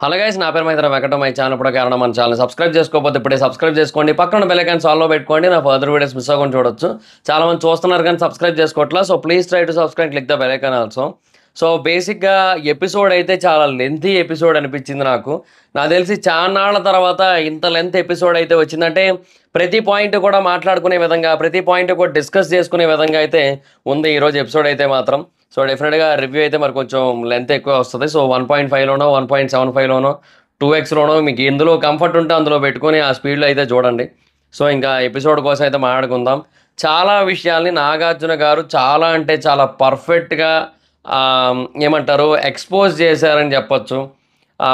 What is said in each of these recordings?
Hello guys, నా పేరు Maitra Venkata. My channel కూడా కారణం మన ఛానల్ సబ్స్క్రైబ్ చేసుకోకపోతే ఇప్పుడే సబ్స్క్రైబ్ చేసుకోండి. పక్కన బెల్ ఐకాన్ ఆల్లో పెట్టుకోండి. నా ఫర్దర్ వీడియోస్ మిస్ అవ్వకుండా చూడొచ్చు. చాలా మంది చూస్తున్నారు కానీ సబ్స్క్రైబ్ చేసుకోవట్లా. So please try to subscribe, click the bell icon also. So బేసిక్గా ఎపిసోడ్ అయితే చాలా లెంతీ ఎపిసోడ్ అనిపించింది నాకు తెలిసి చాన్నాళ్ళ తర్వాత ఇంత లెంత్ ఎపిసోడ్ అయితే వచ్చిందంటే ప్రతి పాయింట్ కూడా మాట్లాడుకునే విధంగా, ప్రతి పాయింట్ కూడా డిస్కస్ చేసుకునే విధంగా అయితే ఉంది ఈరోజు ఎపిసోడ్ అయితే మాత్రం. సో డెఫినెట్గా రివ్యూ అయితే మరి కొంచెం లెంత్ ఎక్కువ వస్తుంది. సో 1.5లోనో 1.75లోనో 2xలోనో మీకు ఎందులో కంఫర్ట్ ఉంటే అందులో పెట్టుకొని ఆ స్పీడ్లో అయితే చూడండి. సో ఇంకా ఎపిసోడ్ కోసం అయితే మాట్లాడుకుందాం. చాలా విషయాల్ని నాగార్జున గారు చాలా అంటే చాలా పర్ఫెక్ట్గా ఏమంటారు ఎక్స్పోజ్ చేశారని చెప్పొచ్చు.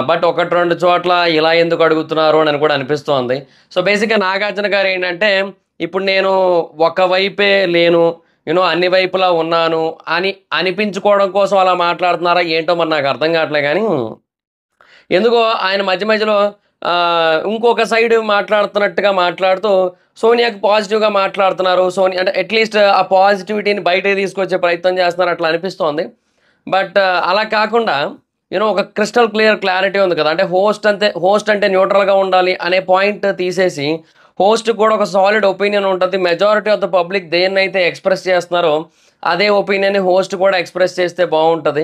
బట్ ఒకటి రెండు చోట్ల ఇలా ఎందుకు అడుగుతున్నారు అని కూడా అనిపిస్తోంది. సో బేసిక్గా నాగార్జున గారు ఏంటంటే, ఇప్పుడు నేను ఒకవైపే లేను, అన్ని వైపులా ఉన్నాను అని అనిపించుకోవడం కోసం అలా మాట్లాడుతున్నారా ఏంటో మరి నాకు అర్థం కావట్లే. కానీ ఎందుకో ఆయన మధ్య మధ్యలో ఇంకొక సైడ్ మాట్లాడుతున్నట్టుగా మాట్లాడుతూ సోనియాకి పాజిటివ్గా మాట్లాడుతున్నారు. సోనియా అంటే అట్లీస్ట్ ఆ పాజిటివిటీని బయటకు తీసుకొచ్చే ప్రయత్నం చేస్తున్నారు అట్లా అనిపిస్తోంది. బట్ అలా కాకుండా ఒక క్రిస్టల్ క్లారిటీ ఉంది కదా. అంటే హోస్ట్ అంటే న్యూట్రల్గా ఉండాలి అనే పాయింట్ తీసేసి హోస్ట్ కూడా ఒక సాలిడ్ ఒపీనియన్ ఉంటుంది. మెజారిటీ ఆఫ్ ద పబ్లిక్ దేన్నైతే ఎక్స్ప్రెస్ చేస్తున్నారో అదే ఒపీనియన్ని హోస్ట్ కూడా ఎక్స్ప్రెస్ చేస్తే బాగుంటుంది.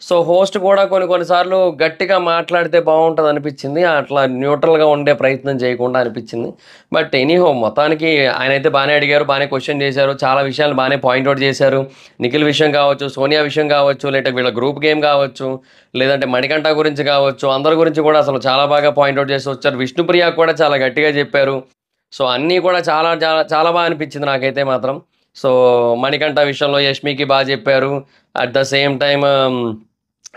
సో హోస్ట్ కూడా కొన్నిసార్లు గట్టిగా మాట్లాడితే బాగుంటుంది అనిపించింది, అట్లా న్యూట్రల్గా ఉండే ప్రయత్నం చేయకుండా అనిపించింది. బట్ ఎనీహో మొత్తానికి ఆయన అయితే బాగానే అడిగారు, బాగానే క్వశ్చన్ చేశారు, చాలా విషయాలు బాగానే పాయింట్అవుట్ చేశారు. నిఖిల్ విషయం కావచ్చు, సోనియా విషయం కావచ్చు, లేదంటే వీళ్ళ గ్రూప్ గేమ్ కావచ్చు, లేదంటే మణికంఠ గురించి కావచ్చు, అందరి గురించి కూడా అసలు చాలా బాగా పాయింట్అవుట్ చేసి వచ్చారు. విష్ణుప్రియ కూడా చాలా గట్టిగా చెప్పారు. సో అన్నీ కూడా చాలా చాలా చాలా బాగా అనిపించింది నాకైతే మాత్రం. సో మణికంఠ విషయంలో యష్మికి బాగా చెప్పారు, at the same time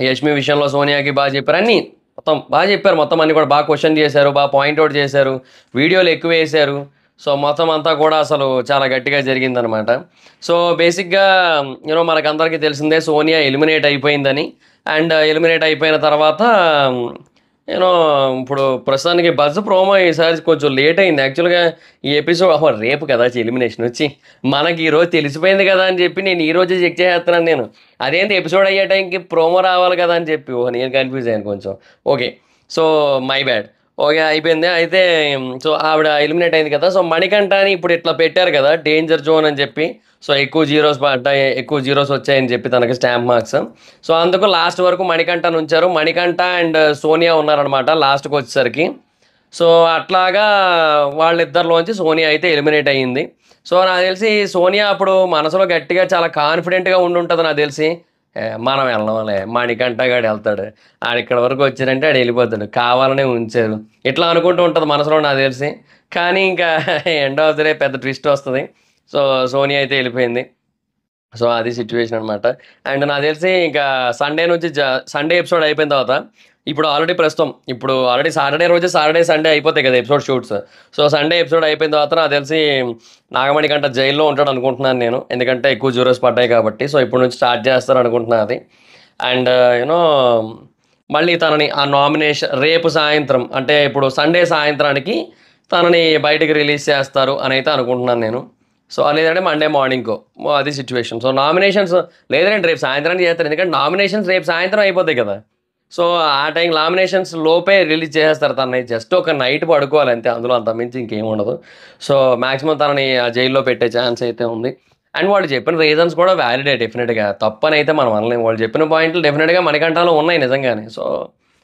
Yashmi విషయంలో సోనియాకి బాగా చెప్పారు. అన్నీ మొత్తం బాగా చెప్పారు. మొత్తం అన్నీ కూడా బాగా క్వశ్చన్ చేశారు, బాగా పాయింట్అవుట్ చేశారు, వీడియోలు ఎక్కువ వేశారు. సో మొత్తం అంతా కూడా అసలు చాలా గట్టిగా జరిగిందనమాట. సో బేసిక్గా మనకందరికీ తెలిసిందే సోనియా ఎలిమినేట్ అయిపోయిందని. అండ్ ఎలిమినేట్ అయిపోయిన తర్వాత ఇప్పుడు ప్రస్తుతానికి బజ్ ప్రోమో ఈసారి కొంచెం లేట్ అయింది. యాక్చువల్గా ఈ ఎపిసోడ్ రేపు కదా ఎలిమినేషన్ వచ్చి మనకి ఈరోజు తెలిసిపోయింది కదా అని చెప్పి నేను ఈరోజే చెక్ చేస్తున్నాను. నేను అదేంటి ఎపిసోడ్ అయ్యే టైంకి ప్రోమో రావాలి కదా అని చెప్పి నేను కన్ఫ్యూజ్ అయ్యాను కొంచెం. Okay, so my bad. Okay, అయిపోయింది. అయితే సో ఆవిడ ఎలిమినేట్ అయింది కదా. సో మణికంఠని ఇప్పుడు ఇట్లా పెట్టారు కదా డేంజర్ జోన్ అని చెప్పి. సో ఎక్కువ జీరోస్ వచ్చాయని చెప్పి తనకి స్టాంప్ మార్క్స్. సో అందుకు లాస్ట్ వరకు మణికంఠను ఉంచారు. మణికంఠ అండ్ సోనియా ఉన్నారనమాట లాస్ట్కి వచ్చేసరికి. సో అట్లాగా వాళ్ళిద్దరిలోంచి సోనియా అయితే ఎలిమినేట్ అయ్యింది. సో నాకు తెలిసి సోనియా అప్పుడు మనసులో గట్టిగా చాలా కాన్ఫిడెంట్గా ఉంటుంది నాకు తెలిసి. మనం వెళ్ళడంలే, మణికంఠ గాడు వెళ్తాడు, ఆడు ఇక్కడ వరకు వచ్చారంటే ఆడు వెళ్ళిపోతాడు, కావాలనే ఉంచారు, ఇట్లా అనుకుంటూ ఉంటుంది మనసులో నాకు తెలిసి. కానీ ఇంకా ఎండ్ ఆఫ్ ది డే పెద్ద ట్విస్ట్ వస్తుంది. సో సోనియా అయితే వెళ్ళిపోయింది. సో అది సిచ్యువేషన్ అనమాట. అండ్ నాకు తెలిసి ఇంకా సండే నుంచి సండే ఎపిసోడ్ అయిపోయిన తర్వాత ఇప్పుడు ఆల్రెడీ సాటర్డే రోజు సండే అయిపోతాయి కదా episode shoots. So Sunday episode అయిపోయిన తర్వాత నాకు తెలిసి నాగమణికంఠ జైల్లో ఉంటాడు అనుకుంటున్నాను నేను, ఎందుకంటే ఎక్కువ జీరోస్ పడ్డాయి కాబట్టి. సో ఇప్పుడు నుంచి స్టార్ట్ చేస్తారు అనుకుంటున్నాను అది. అండ్ మళ్ళీ తనని ఆ నామినేషన్ రేపు సాయంత్రం, అంటే ఇప్పుడు సండే సాయంత్రానికి తనని బయటకు రిలీజ్ చేస్తారు అని అయితే అనుకుంటున్నాను నేను. సో లేదంటే మండే మార్నింగ్కో, అది సిచ్యువేషన్. సో నామినేషన్స్ లేదంటే రేపు సాయంత్రానికి చేస్తారు, ఎందుకంటే నామినేషన్స్ రేపు సాయంత్రం అయిపోతాయి కదా. సో ఆ టైం నామినేషన్స్ లోపే రిలీజ్ చేసేస్తారు తనని. జస్ట్ ఒక నైట్ పడుకోవాలి అంతే, అందులో అంత మించి ఇంకేం ఉండదు. సో మ్యాక్సిమం తనని జైల్లో పెట్టే ఛాన్స్ అయితే ఉంది. అండ్ వాళ్ళు చెప్పిన రీజన్స్ కూడా వ్యాలిడే, డెఫినెట్గా తప్పని అయితే మనం అనలేము. వాళ్ళు చెప్పిన పాయింట్లు డెఫినెట్గా మణికంఠలో ఉన్నాయి నిజంగానే. సో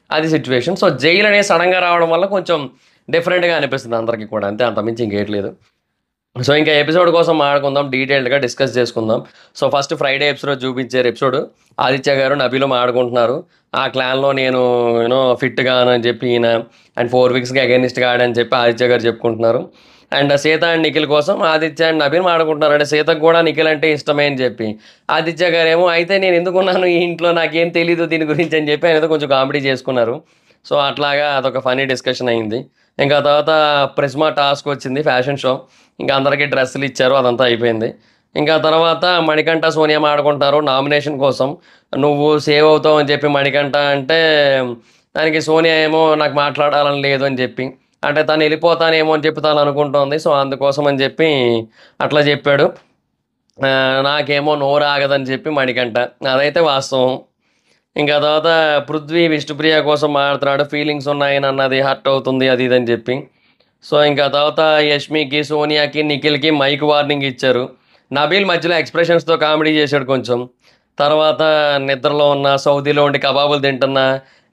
అది సిచ్యువేషన్. సో జైలు అనేది సడన్గా రావడం వల్ల కొంచెం డిఫరెంట్గా అనిపిస్తుంది అందరికీ కూడా, అంతే, అంత మించి ఇంకేట్లేదు. సో ఇంకా ఎపిసోడ్ కోసం మాట్లాడుకుందాం, డీటెయిల్డ్గా డిస్కస్ చేసుకుందాం. సో ఫస్ట్ ఫ్రైడే ఎపిసోడ్ చూపించారు. ఎపిసోడ్ ఆదిత్య గారు నబీలు ఆడుకుంటున్నారు. ఆ క్లాన్లో నేను ఫిట్గా అని చెప్పి ఈయన, అండ్ 4 వీక్స్కి అగైనిస్ట్గా ఆడని చెప్పి ఆదిత్య గారు చెప్పుకుంటున్నారు. అండ్ సీత అండ్ నిఖిల్ కోసం ఆదిత్య అండ్ నబీల్ ఆడుకుంటున్నారు. అంటే సీతకు కూడా నిఖిల్ అంటే ఇష్టమే అని చెప్పి ఆదిత్య గారు ఏమో అయితే నేను ఎందుకున్నాను ఈ ఇంట్లో, నాకేం తెలీదు దీని గురించి అని చెప్పి ఆయన కొంచెం కామెడీ చేసుకున్నారు. సో అట్లాగా అదొక ఫనీ డిస్కషన్ అయింది. ఇంకా తర్వాత ప్రిస్మా టాస్క్ వచ్చింది, ఫ్యాషన్ షో. ఇంకా అందరికీ డ్రెస్సులు ఇచ్చారు, అదంతా అయిపోయింది. ఇంకా తర్వాత మణికంఠ సోనియా ఆడుకుంటారు నామినేషన్ కోసం. నువ్వు సేవ్ అవుతావు అని చెప్పి మణికంఠ అంటే, దానికి సోనియా ఏమో నాకు మాట్లాడాలని లేదు అని చెప్పి, అంటే తను వెళ్ళిపోతానేమో అని చెప్పి తను అనుకుంటోంది. సో అందుకోసం అని చెప్పి అట్లా చెప్పాడు. నాకేమో నోరు ఆగదని చెప్పి మణికంఠ, అదైతే వాస్తవం. ఇంకా తర్వాత పృథ్వీ విష్ణుప్రియ కోసం మాట్లాడుతున్నాడు, ఫీలింగ్స్ ఉన్నాయని అన్నది హర్ట్ అవుతుంది అది ఇది అని చెప్పి. సో ఇంకా తర్వాత యష్మికి, సోనియాకి, నిఖిల్కి మైక్ వార్నింగ్ ఇచ్చారు. నబీల్ మధ్యలో ఎక్స్ప్రెషన్స్తో కామెడీ చేశాడు కొంచెం. తర్వాత నిద్రలో ఉన్న, సౌదీలో ఉండి కబాబులు తింటున్న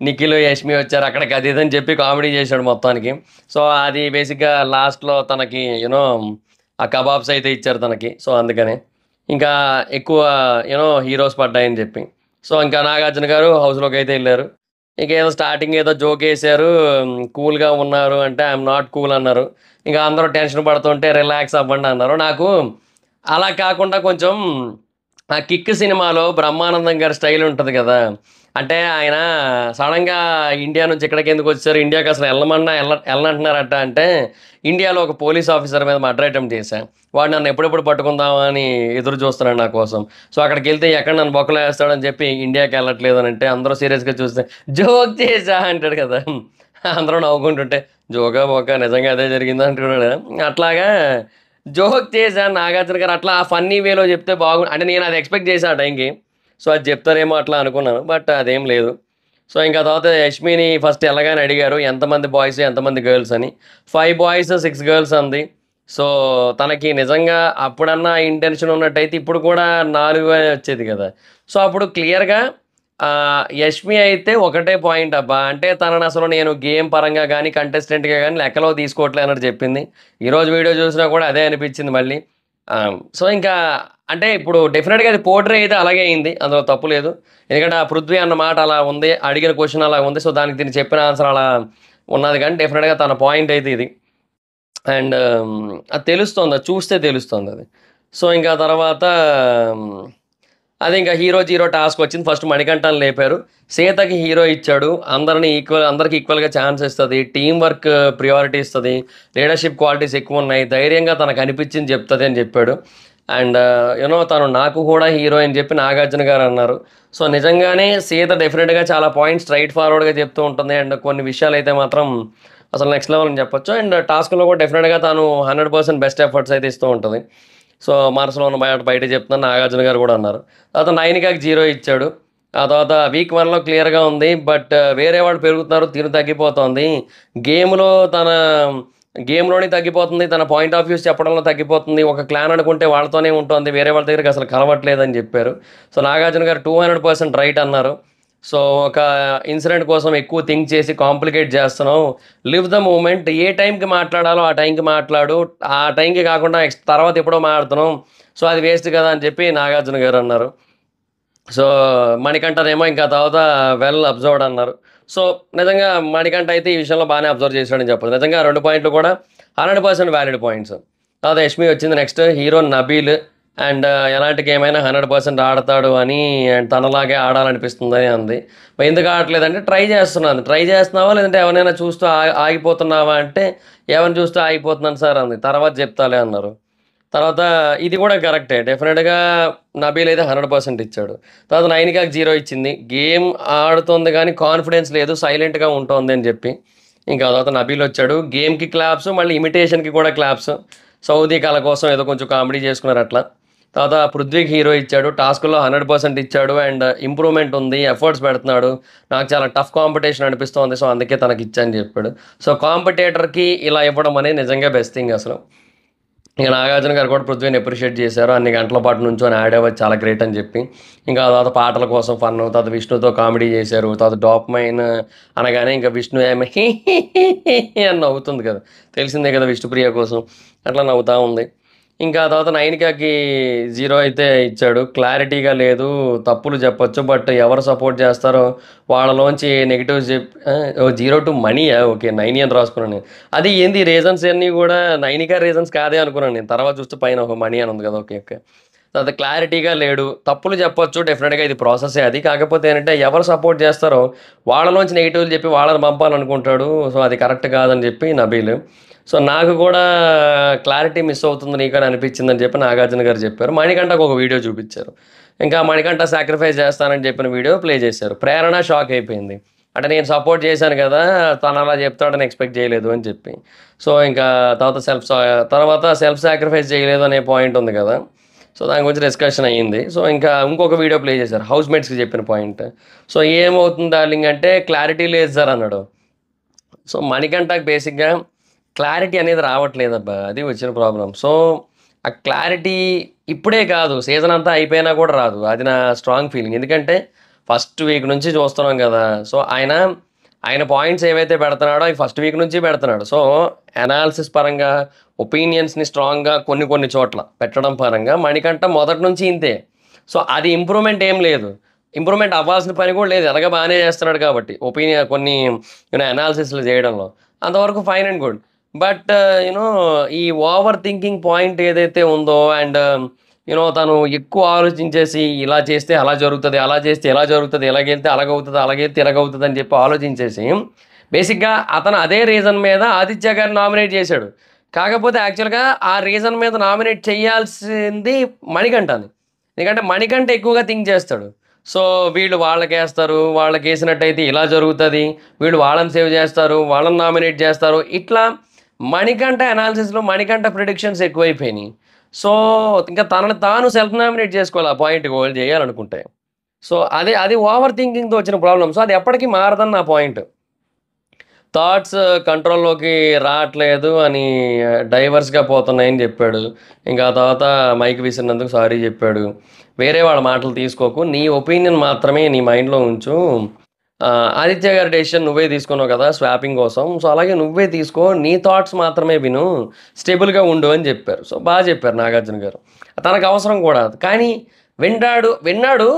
నిఖిల్, యష్మి వచ్చారు అక్కడికి అది ఇది అని చెప్పి కామెడీ చేశాడు మొత్తానికి. సో అది బేసిక్గా లాస్ట్లో తనకి యూనో ఆ కబాబ్స్ అయితే ఇచ్చారు తనకి. సో అందుకనే ఇంకా ఎక్కువ హీరోస్ పడ్డాయని చెప్పి. సో ఇంకా నాగార్జున గారు హౌస్లోకి అయితే వెళ్ళారు. ఇంకేదో స్టార్టింగ్ ఏదో జోక్ వేసారు, కూల్గా ఉన్నారు అంటే ఐఎమ్ నాట్ కూల్ అన్నారు. ఇంకా అందరూ టెన్షన్ పడుతుంటే రిలాక్స్ అవ్వండి అన్నారు. నాకు అలా కాకుండా కొంచెం ఆ కిక్ సినిమాలో బ్రహ్మానందం గారి స్టైల్ ఉంటుంది కదా, అంటే ఆయన సడన్గా ఇండియా నుంచి ఇక్కడికి ఎందుకు వచ్చారు, ఇండియాకి అసలు వెళ్ళనంటున్నారట అంటే ఇండియాలో ఒక పోలీస్ ఆఫీసర్ మీద మర్డర్ అటెంప్ట్ చేశాను, వాడు నన్ను ఎప్పుడెప్పుడు పట్టుకుందామా అని ఎదురు చూస్తున్నాడు నా కోసం. సో అక్కడికి వెళ్తే ఎక్కడ నన్ను బొక్కలు వేస్తాడని చెప్పి ఇండియాకి వెళ్ళట్లేదు అని అంటే అందరూ సీరియస్గా చూస్తే జోక్ చేసా అంటాడు కదా, అందరూ నవ్వుకుంటుంటే జోగా బొక్క నిజంగా అదే జరిగింది అంటున్నాడు. అట్లాగా జోక్ చేశాను నాగార్జున గారు, అట్లా ఆ ఫన్నీ వేలో చెప్తే అంటే నేను అది ఎక్స్పెక్ట్ చేశాను ఆ టైంకి. సో అది చెప్తారేమో అట్లా అనుకున్నాను, బట్ అదేం లేదు. సో ఇంకా తర్వాత యష్మిని ఫస్ట్ ఎలాగని అడిగారు ఎంతమంది బాయ్స్ ఎంతమంది గర్ల్స్ అని. 5 బాయ్స్ 6 గర్ల్స్ అంది. సో తనకి నిజంగా అప్పుడన్నా ఇంటెన్షన్ ఉన్నట్టయితే ఇప్పుడు కూడా 4 వచ్చేది కదా. సో అప్పుడు క్లియర్గా యష్మి అయితే ఒకటే పాయింట్ అబ్బా, అంటే తనని అసలు నేను గేమ్ పరంగా కానీ కంటెస్టెంట్గా కానీ లెక్కలో తీసుకోవట్లే అన్నట్టు చెప్పింది. ఈరోజు వీడియో చూసినా కూడా అదే అనిపించింది మళ్ళీ. సో ఇంకా అంటే ఇప్పుడు డెఫినెట్గా అది పోర్ట్రే అయితే అలాగే అయింది, అందులో తప్పు లేదు. ఎందుకంటే ఆ పృథ్వీ అన్న మాట అలా ఉంది, అడిగిన క్వశ్చన్ అలా ఉంది. సో దానికి దీన్ని చెప్పిన ఆన్సర్ అలా ఉన్నది, కానీ డెఫినెట్గా తన పాయింట్ అయితే ఇది. అండ్ అది తెలుస్తుంది, అది చూస్తే తెలుస్తుంది అది. సో ఇంకా తర్వాత అది ఇంకా హీరో జీరో టాస్క్ వచ్చింది. ఫస్ట్ మణికంఠని లేపారు, సీతకి హీరో ఇచ్చాడు, అందరికి ఈక్వల్గా ఛాన్స్ ఇస్తుంది, టీం వర్క్ ప్రియారిటీ ఇస్తుంది, లీడర్షిప్ క్వాలిటీస్ ఎక్కువ ఉన్నాయి, ధైర్యంగా తనకు అనిపించింది చెప్తుంది అని చెప్పాడు. అండ్ తను నాకు కూడా హీరో అని చెప్పి నాగార్జున గారు అన్నారు. సో నిజంగానే సీత డెఫినెట్గా చాలా పాయింట్స్ స్ట్రైట్ ఫార్వర్డ్గా చెప్తూ ఉంటుంది. అండ్ కొన్ని విషయాలు అయితే మాత్రం అసలు నెక్స్ట్ లెవెల్ అని చెప్పొచ్చు. అండ్ టాస్క్లో కూడా డెఫినెట్గా తాను 100% బెస్ట్ ఎఫర్ట్స్ అయితే ఇస్తూ ఉంటుంది. సో మనసులో ఉన్న బయట చెప్తున్నాను నాగార్జున గారు కూడా అన్నారు. తర్వాత నైనికాకి 0 ఇచ్చాడు. ఆ తర్వాత వీక్ 1లో క్లియర్గా ఉంది, బట్ వేరే వాళ్ళు పెరుగుతున్నారు, తిను తగ్గిపోతుంది, గేమ్లోనే తగ్గిపోతుంది, తన పాయింట్ ఆఫ్ వ్యూస్ చెప్పడంలో తగ్గిపోతుంది, ఒక క్లాన్ అనుకుంటే వాళ్ళతోనే ఉంటుంది, వేరే వాళ్ళ దగ్గరికి అసలు కలవట్లేదని చెప్పారు. సో నాగార్జున గారు 200% రైట్ అన్నారు. సో ఒక ఇన్సిడెంట్ కోసం ఎక్కువ థింక్ చేసి కాంప్లికేట్ చేస్తున్నావు, లివ్ ద మూమెంట్, ఏ టైంకి మాట్లాడాలో ఆ టైంకి మాట్లాడు, ఆ టైంకి కాకుండా తర్వాత ఎప్పుడో మాట్లాడుతున్నావు, సో అది వేస్ట్ కదా అని చెప్పి నాగార్జున గారు అన్నారు. సో మణికంఠనేమో ఇంకా తర్వాత వెల్ అబ్జర్వ్డ్ అన్నారు. సో నిజంగా మణికంఠ అయితే ఈ విషయంలో బాగానే అబ్జర్వ్ చేశాడని చెప్పదు. నిజంగా 2 పాయింట్లు కూడా 100% వ్యాలిడ్ పాయింట్స్. తర్వాత యష్మి వచ్చింది నెక్స్ట్, హీరో నబీల్. అండ్ ఎలాంటి గేమ్ అయినా 100% ఆడతాడు అని, అండ్ తనలాగే ఆడాలనిపిస్తుందని అంది. ఎందుకు ఆడట్లేదంటే ట్రై చేస్తున్నావా లేదంటే ఎవరైనా చూస్తూ ఆగిపోతున్నావా అంటే ఎవరిని చూస్తూ ఆగిపోతున్నాను సార్ అంది. తర్వాత చెప్తాలే అన్నారు. తర్వాత ఇది కూడా కరెక్టే, డెఫినెట్గా నబీల్ అయితే 100% ఇచ్చాడు. తర్వాత నైనికాకి 0 ఇచ్చింది, గేమ్ ఆడుతుంది కానీ కాన్ఫిడెన్స్ లేదు, సైలెంట్గా ఉంటుంది అని చెప్పి. ఇంకా తర్వాత నబీల్ వచ్చాడు, గేమ్కి క్లాప్స్, మళ్ళీ ఇమిటేషన్కి కూడా క్లాప్స్, సౌదీ కళ కోసం ఏదో కొంచెం కామెడీ చేసుకున్నారు అట్లా. తర్వాత పృథ్వీకి హీరో ఇచ్చాడు, టాస్క్లో 100% ఇచ్చాడు, అండ్ ఇంప్రూవ్మెంట్ ఉంది, ఎఫర్ట్స్ పెడుతున్నాడు, నాకు చాలా టఫ్ కాంపిటీషన్ అనిపిస్తుంది, సో అందుకే తనకి ఇచ్చాను చెప్పాడు. సో కాంపిటేటర్కి ఇలా ఇవ్వడం అనేది నిజంగా బెస్ట్ థింగ్ అసలు. ఇక నాగార్జున గారు కూడా పృథ్వీని అప్రిషియేట్ చేశారు, అన్ని గంటల పాటు నుంచొని ఆడేవారు చాలా గ్రేట్ అని చెప్పి. ఇంకా తర్వాత పాటల కోసం ఫన్, తర్వాత విష్ణుతో కామెడీ చేశారు. తర్వాత డాప్మైన్ అనగానే ఇంకా విష్ణు ఏమి అని నవ్వుతుంది కదా, తెలిసిందే కదా విష్ణుప్రియ కోసం, అట్లా నవ్వుతూ ఉంది. ఇంకా తర్వాత నైనికాకి 0 అయితే ఇచ్చాడు, క్లారిటీగా లేదు, తప్పులు చెప్పొచ్చు, బట్ ఎవరు సపోర్ట్ చేస్తారో వాళ్ళలోంచి నెగిటివ్స్ 0 టు మనీయా, ఓకే 9 అని రాసుకున్నాను నేను. అది ఏంది రీజన్స్ అన్నీ కూడా నైనికా రీజన్స్ కాదే అనుకున్నాను నేను, తర్వాత చూస్తే పైన ఒక మనీ అని ఉంది కదా, ఓకే ఓకే. తర్వాత క్లారిటీగా లేడు, తప్పులు చెప్పొచ్చు, డెఫినెట్గా ఇది ప్రాసెసే అది, కాకపోతే ఏంటంటే ఎవరు సపోర్ట్ చేస్తారో వాళ్ళలోంచి నెగిటివ్లు చెప్పి వాళ్ళని పంపాలనుకుంటాడు, సో అది కరెక్ట్ కాదని చెప్పి నబీల్. సో నాకు కూడా క్లారిటీ మిస్ అవుతుంది నీకని అనిపించిందని చెప్పి నాగార్జున గారు చెప్పారు. మణికంఠకు ఒక వీడియో చూపించారు, ఇంకా మణికంఠ సాక్రిఫైస్ చేస్తానని చెప్పిన వీడియో ప్లే చేశారు. ప్రేరణ షాక్ అయిపోయింది, అంటే నేను సపోర్ట్ చేశాను కదా తను అలా చెప్తాడని ఎక్స్పెక్ట్ చేయలేదు అని చెప్పి. సో ఇంకా తర్వాత సెల్ఫ్ సాక్రిఫైస్ చేయలేదు అనే పాయింట్ ఉంది కదా. సో దాని గురించి డిస్కషన్ అయ్యింది. సో ఇంకా ఇంకొక వీడియో ప్లే చేశారు హౌస్ మేట్స్కి చెప్పిన పాయింట్. సో ఏమవుతుంది డార్లింగ్ అంటే క్లారిటీ లేదు సార్ అన్నాడు. సో మణికంఠకి బేసిక్గా క్లారిటీ అనేది రావట్లేదబ్బా, అది వచ్చిన ప్రాబ్లం. సో ఆ క్లారిటీ ఇప్పుడే కాదు, సీజన్ అంతా అయిపోయినా కూడా రాదు, అది నా స్ట్రాంగ్ ఫీలింగ్. ఎందుకంటే ఫస్ట్ వీక్ నుంచి చూస్తున్నాం కదా. సో ఆయన ఆయన పాయింట్స్ ఏవైతే పెడుతున్నాడో అవి ఫస్ట్ వీక్ నుంచి పెడుతున్నాడు. సో అనాలిసిస్ పరంగా ఒపీనియన్స్ని స్ట్రాంగ్గా కొన్ని కొన్ని చోట్ల పెట్టడం పరంగా మణికంఠ మొదటి నుంచి ఇంతే. సో అది ఇంప్రూవ్మెంట్ ఏం లేదు, ఇంప్రూవ్మెంట్ అవ్వాల్సిన పని కూడా లేదు, ఎలాగ బాగానే చేస్తున్నాడు కాబట్టి ఒపీనియన్ కొన్ని అనాలిసిస్లు చేయడంలో అంతవరకు fine and good. But you know ఈ ఓవర్ థింకింగ్ పాయింట్ ఏదైతే ఉందో అండ్ తను ఎక్కువ ఆలోచించేసి ఇలా చేస్తే అలా జరుగుతుంది, అలా చేస్తే ఎలా జరుగుతుంది, ఎలాగెళ్తే అలాగవుతుంది, అలాగెళ్తే ఇలాగవుతుంది అని చెప్పి ఆలోచించేసి బేసిక్గా అతను అదే రీజన్ మీద ఆదిత్య గారిని నామినేట్ చేశాడు. కాకపోతే యాక్చువల్గా ఆ రీజన్ మీద నామినేట్ చేయాల్సింది మణికంఠని, ఎందుకంటే మణికంఠ ఎక్కువగా థింక్ చేస్తాడు. సో వీళ్ళు వాళ్ళకేస్తారు, వాళ్ళకి వేసినట్టయితే ఇలా జరుగుతుంది, వీళ్ళు వాళ్ళని సేవ్ చేస్తారు, వాళ్ళని నామినేట్ చేస్తారు, ఇట్లా మణికంఠ అనాలిసిస్లో మణికంఠ ప్రిడిక్షన్స్ ఎక్కువైపోయినాయి. సో ఇంకా తనని తాను సెల్ఫ్ నామినేట్ చేసుకోవాలి ఆ పాయింట్ గోల్ చేయాలనుకుంటే. సో అది ఓవర్ థింకింగ్తో వచ్చిన ప్రాబ్లం. సో అది ఎప్పటికీ మారదని నా పాయింట్. థాట్స్ కంట్రోల్లోకి రావట్లేదు అని డైవర్స్గా పోతున్నాయని చెప్పాడు. ఇంకా ఆ తర్వాత మైక్ విసిరినందుకు సారీ చెప్పాడు. వేరే వాళ్ళ మాటలు తీసుకోకు, నీ ఒపీనియన్ మాత్రమే నీ మైండ్లో ఉంచు. ఆదిత్య గారి డెసిషన్ నువ్వే తీసుకున్నావు కదా స్వాపింగ్ కోసం, సో అలాగే నువ్వే తీసుకో, నీ థాట్స్ మాత్రమే విను, స్టేబుల్గా ఉండు అని చెప్పారు. సో బాగా చెప్పారు నాగార్జున గారు, తనకు అవసరం కూడా. కానీ విన్నాడు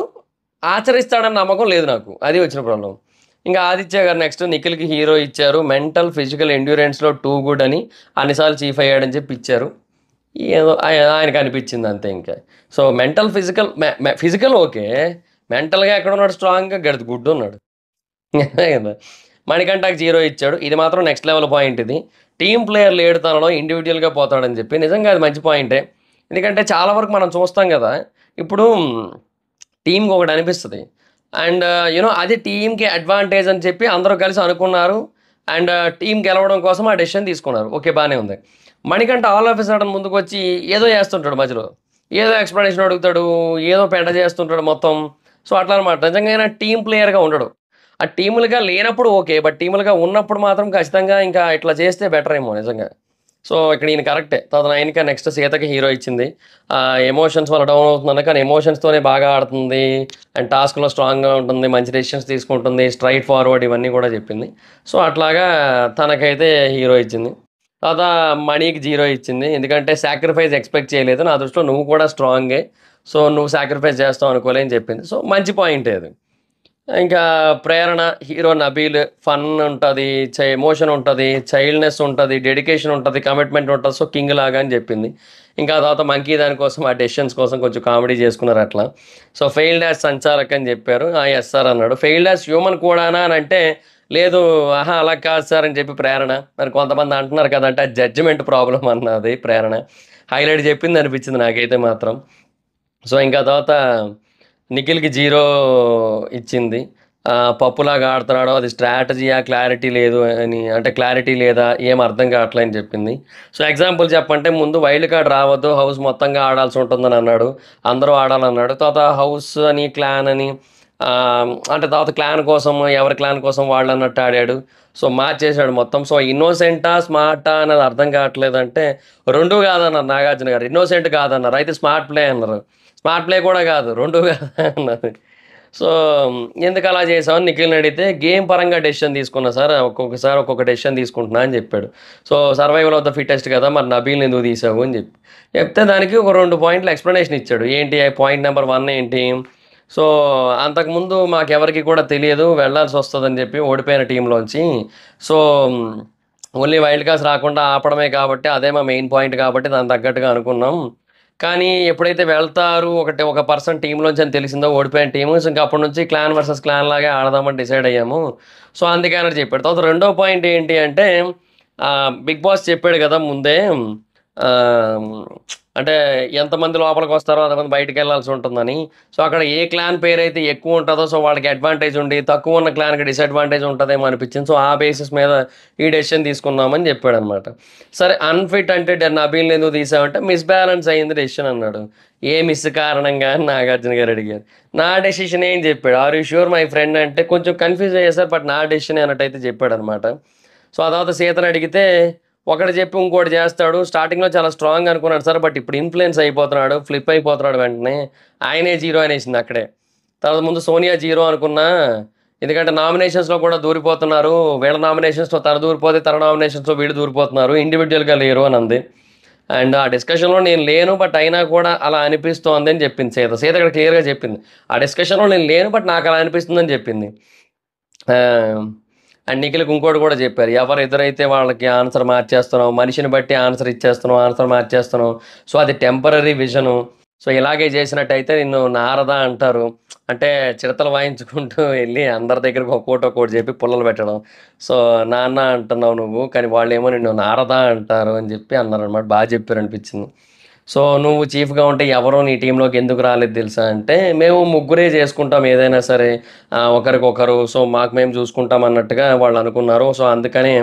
ఆచరిస్తాడన్న నమ్మకం లేదు నాకు, అది వచ్చిన ప్రాబ్లం. ఇంకా ఆదిత్య గారు నెక్స్ట్ నిఖిల్కి హీరో ఇచ్చారు, మెంటల్ ఫిజికల్ ఎండ్యూరెన్స్లో టూ గుడ్ అని అన్నిసార్లు చీఫ్ అయ్యాడని చెప్పి ఇచ్చారు. ఏదో ఆయనకు అనిపించింది అంతే. ఇంకా సో మెంటల్ ఫిజికల్ ఓకే, మెంటల్గా ఎక్కడ ఉన్నాడు, స్ట్రాంగ్గా గడిది గుడ్ ఉన్నాడు కదా. మణికంఠకి 0 ఇచ్చాడు, ఇది మాత్రం నెక్స్ట్ లెవెల్ పాయింట్. ఇది టీమ్ ప్లేయర్ లేడు తనలో, ఇండివిజువల్గా పోతాడని చెప్పి నిజంగా అది మంచి పాయింటే. ఎందుకంటే చాలా వరకు మనం చూస్తాం కదా, ఇప్పుడు టీంకి ఒకటి అనిపిస్తుంది అండ్ అది టీంకి అడ్వాంటేజ్ అని చెప్పి అందరూ కలిసి అనుకున్నారు అండ్ టీం గెలవడం కోసం ఆ డెసిషన్ తీసుకున్నారు, ఓకే బాగానే ఉంది. Manikanta all of a sudden ముందుకు వచ్చి ఏదో చేస్తుంటాడు, మధ్యలో ఏదో ఎక్స్ప్లెనేషన్ అడుగుతాడు, ఏదో పెంట చేస్తుంటాడు మొత్తం. సో అట్లా అనమాట, నిజంగా టీం ప్లేయర్గా ఉండడు. ఆ టీములుగా లేనప్పుడు ఓకే, బట్ టీములుగా ఉన్నప్పుడు మాత్రం ఖచ్చితంగా ఇంకా ఇట్లా చేస్తే బెటర్ ఏమో నిజంగా. సో ఇక్కడ ఈయన కరెక్టే. తర్వాత ఆయనక నెక్స్ట్ సీతకి హీరో ఇచ్చింది. ఎమోషన్స్ వల్ల డౌన్ అవుతుంది కానీ ఎమోషన్స్తోనే బాగా ఆడుతుంది అండ్ టాస్క్లో స్ట్రాంగ్గా ఉంటుంది, మంచి డెసిషన్స్ తీసుకుంటుంది, స్ట్రైట్ ఫార్వర్డ్ ఇవన్నీ కూడా చెప్పింది. సో అట్లాగా తనకైతే హీరో ఇచ్చింది. తర్వాత మణికి 0 ఇచ్చింది, ఎందుకంటే సాక్రిఫైస్ ఎక్స్పెక్ట్ చేయలేదు, నా దృష్టిలో నువ్వు కూడా స్ట్రాంగే, సో నువ్వు సాక్రిఫైస్ చేస్తావు అనుకోలే అని చెప్పింది. సో మంచి పాయింట్ అది. ఇంకా ప్రేరణ హీరో నబీల్, ఫన్ ఉంటుంది, ఎమోషన్ ఉంటుంది, చైల్డ్నెస్ ఉంటుంది, డెడికేషన్ ఉంటుంది, కమిట్మెంట్ ఉంటుంది, సో కింగ్ లాగా అని చెప్పింది. ఇంకా తర్వాత మంకీ దానికోసం ఆ డెసిషన్స్ కోసం కొంచెం కామెడీ చేసుకున్నారు అట్లా. సో ఫెయిల్డ్ యాజ్ సంచాలక్ అని చెప్పారు, ఎస్ సార్ అన్నాడు. ఫెయిల్డ్ యాజ్ హ్యూమన్ కూడానా అని అంటే లేదు, అలా కాదు సార్ అని చెప్పి ప్రేరణ. మరి కొంతమంది అంటున్నారు కదంటే ఆ జడ్జిమెంట్ ప్రాబ్లం అన్నది ప్రేరణ హైలైట్ చెప్పింది అనిపించింది నాకైతే మాత్రం. సో ఇంకా తర్వాత నిఖిల్కి 0 ఇచ్చింది. పప్పులాగా ఆడుతున్నాడో అది స్ట్రాటజీయా, క్లారిటీ లేదు అని, అంటే క్లారిటీ లేదా ఏం అర్థం కావట్లే అని చెప్పింది. సో ఎగ్జాంపుల్ చెప్పంటే ముందు వైల్డ్ కార్డ్ రావద్దు, హౌస్ మొత్తంగా ఆడాల్సి ఉంటుందని అన్నాడు, అందరూ ఆడాలన్నాడు. తర్వాత హౌస్ అని క్లాన్ అని అంటే తర్వాత క్లాన్ కోసం ఎవరి క్లాన్ కోసం వాళ్ళు అన్నట్టు ఆడాడు. సో మార్చేసాడు మొత్తం. సో ఇన్నోసెంటా స్మార్టా అనేది అర్థం కావట్లేదంటే రెండు కాదన్నారు నాగార్జున గారు. ఇన్నోసెంట్ కాదన్నారు, అయితే స్మార్ట్ ప్లే అన్నారు. స్మార్ట్ ప్లే కూడా కాదు, రెండు కాదు అన్నారు. సో ఎందుకు అలా చేసామని నిఖిల్ని అడిగితే గేమ్ పరంగా డెసిషన్ తీసుకున్నా సార్, ఒక్కొక్కసారి ఒక్కొక్క డెసిషన్ తీసుకుంటున్నా అని చెప్పాడు. So survival of the fittest కదా, మరి నబీల్ని ఎందుకు తీసావు అని చెప్తే దానికి ఒక 2 పాయింట్లు ఎక్స్ప్లెనేషన్ ఇచ్చాడు. ఏంటి పాయింట్ నెంబర్ 1 ఏంటి, సో అంతకుముందు మాకెవరికి కూడా తెలియదు వెళ్ళాల్సి వస్తుందని చెప్పి ఓడిపోయిన టీంలోంచి, సో ఓన్లీ వైల్డ్ కార్డ్స్ రాకుండా ఆపడమే కాబట్టి అదే మా మెయిన్ పాయింట్ కాబట్టి దానికి తగ్గట్టుగా అనుకున్నాం. కానీ ఎప్పుడైతే వెళ్తారు ఒక పర్సన్ టీంలోంచి అని తెలిసిందో ఓడిపోయిన టీము, సో ఇంకా అప్పటి నుంచి క్లాన్ వర్సెస్ క్లాన్ లాగే ఆడదామని డిసైడ్ అయ్యాము. సో అందుకని చెప్పాడు. తర్వాత రెండో పాయింట్ ఏంటి అంటే బిగ్ బాస్ చెప్పాడు కదా ముందే, అంటే ఎంతమంది లోపలికి వస్తారో అంతమంది బయటికి వెళ్ళాల్సి ఉంటుందని. సో, అక్కడ ఏ క్లాన్ పేరైతే ఎక్కువ ఉంటదో సో, వాళ్ళకి అడ్వాంటేజ్ ఉండి, తక్కువ ఉన్న క్లాన్‌కి డిసడ్వాంటేజ్ ఉంటదేమో అనిపించింది. సో, ఆ బేసిస్ మీద ఈ డెసిషన్ తీసుకున్నామని చెప్పాడనమాట. సరే అన్‌ఫిట్ అంటే నబీల్‌ని ఎందుకు తీసావంటే మిస్‌బాలన్స్ అయింది డెసిషన్ అన్నాడు. ఏ మిస్ కారణంగా అని నాగార్జున గారు అడిగారు. నా డెసిషన్ ఏం చెప్పాడు. Are you sure my friend అంటే కొంచెం కన్‌ఫ్యూజ్ అయ్యేసారు. బట్ నా డెసిషనే అన్నట్టయితే చెప్పాడనమాట. సో, ఆ తర్వాత సీతని అడిగితే ఒకటి చెప్పి ఇంకోటి చేస్తాడు. స్టార్టింగ్‌లో చాలా స్ట్రాంగ్ అనుకున్నాడు సార్. బట్ ఇప్పుడు ఇన్‌ఫ్లుయెన్స్ అయిపోతున్నాడు. ఫ్లిప్ అయిపోతున్నాడు వెంటనే. ఆయనే జీరో అనేసింది అక్కడే. తర్వాత ముందు సోనియా జీరో అనుకున్నా. ఎందుకంటే నామినేషన్స్‌లో కూడా దూరిపోతున్నారు. వీళ్ళ నామినేషన్స్‌లో తను దూరిపోతే, తన నామినేషన్స్‌లో వీళ్ళు దూరిపోతున్నారు. ఇండివిడ్యువల్‌గా లేరు అని అంది. అండ్ ఆ డిస్కషన్‌లో నేను లేను. బట్ అయినా కూడా అలా అనిపిస్తోంది అని చెప్పింది సీత. సీత ఇక్కడ క్లియర్‌గా చెప్పింది. ఆ డిస్కషన్‌లో నేను లేను. బట్ నాకు అలా అనిపిస్తుందని చెప్పింది. ఆహ్, అండ్ నిఖిల్‌కి ఇంకోటి కూడా చెప్పారు. ఎవరు ఎదురైతే వాళ్ళకి ఆన్సర్ మార్చేస్తున్నావు. మనిషిని బట్టి ఆన్సర్ ఇచ్చేస్తున్నావు. ఆన్సర్ మార్చేస్తున్నావు. సో, అది టెంపరరీ విజను. సో, ఇలాగే చేసినట్టయితే నిన్ను నారద అంటారు. అంటే చిడతలు వాయించుకుంటూ ఎళ్లి అందరి దగ్గరికి ఒక్కోటి చెప్పి పుల్లలు పెట్టడం. సో, నాన్న అంటున్నావు నువ్వు. కానీ వాళ్ళేమో నిన్ను నారద అంటారు అని చెప్పి అన్నారనమాట. చెప్పారనిపించింది. సో, నువ్వు చీఫ్‌గా ఉంటే ఎవరు నీ టీమ్‌లోకి ఎందుకు రాలేదు తెలుసా అంటే, మేము ముగ్గురే చేసుకుంటాం ఏదైనా సరే. ఒకరికొకరు. సో, మాకు మేము చూసుకుంటాం అన్నట్టుగా వాళ్ళు అనుకున్నారు. సో, అందుకనే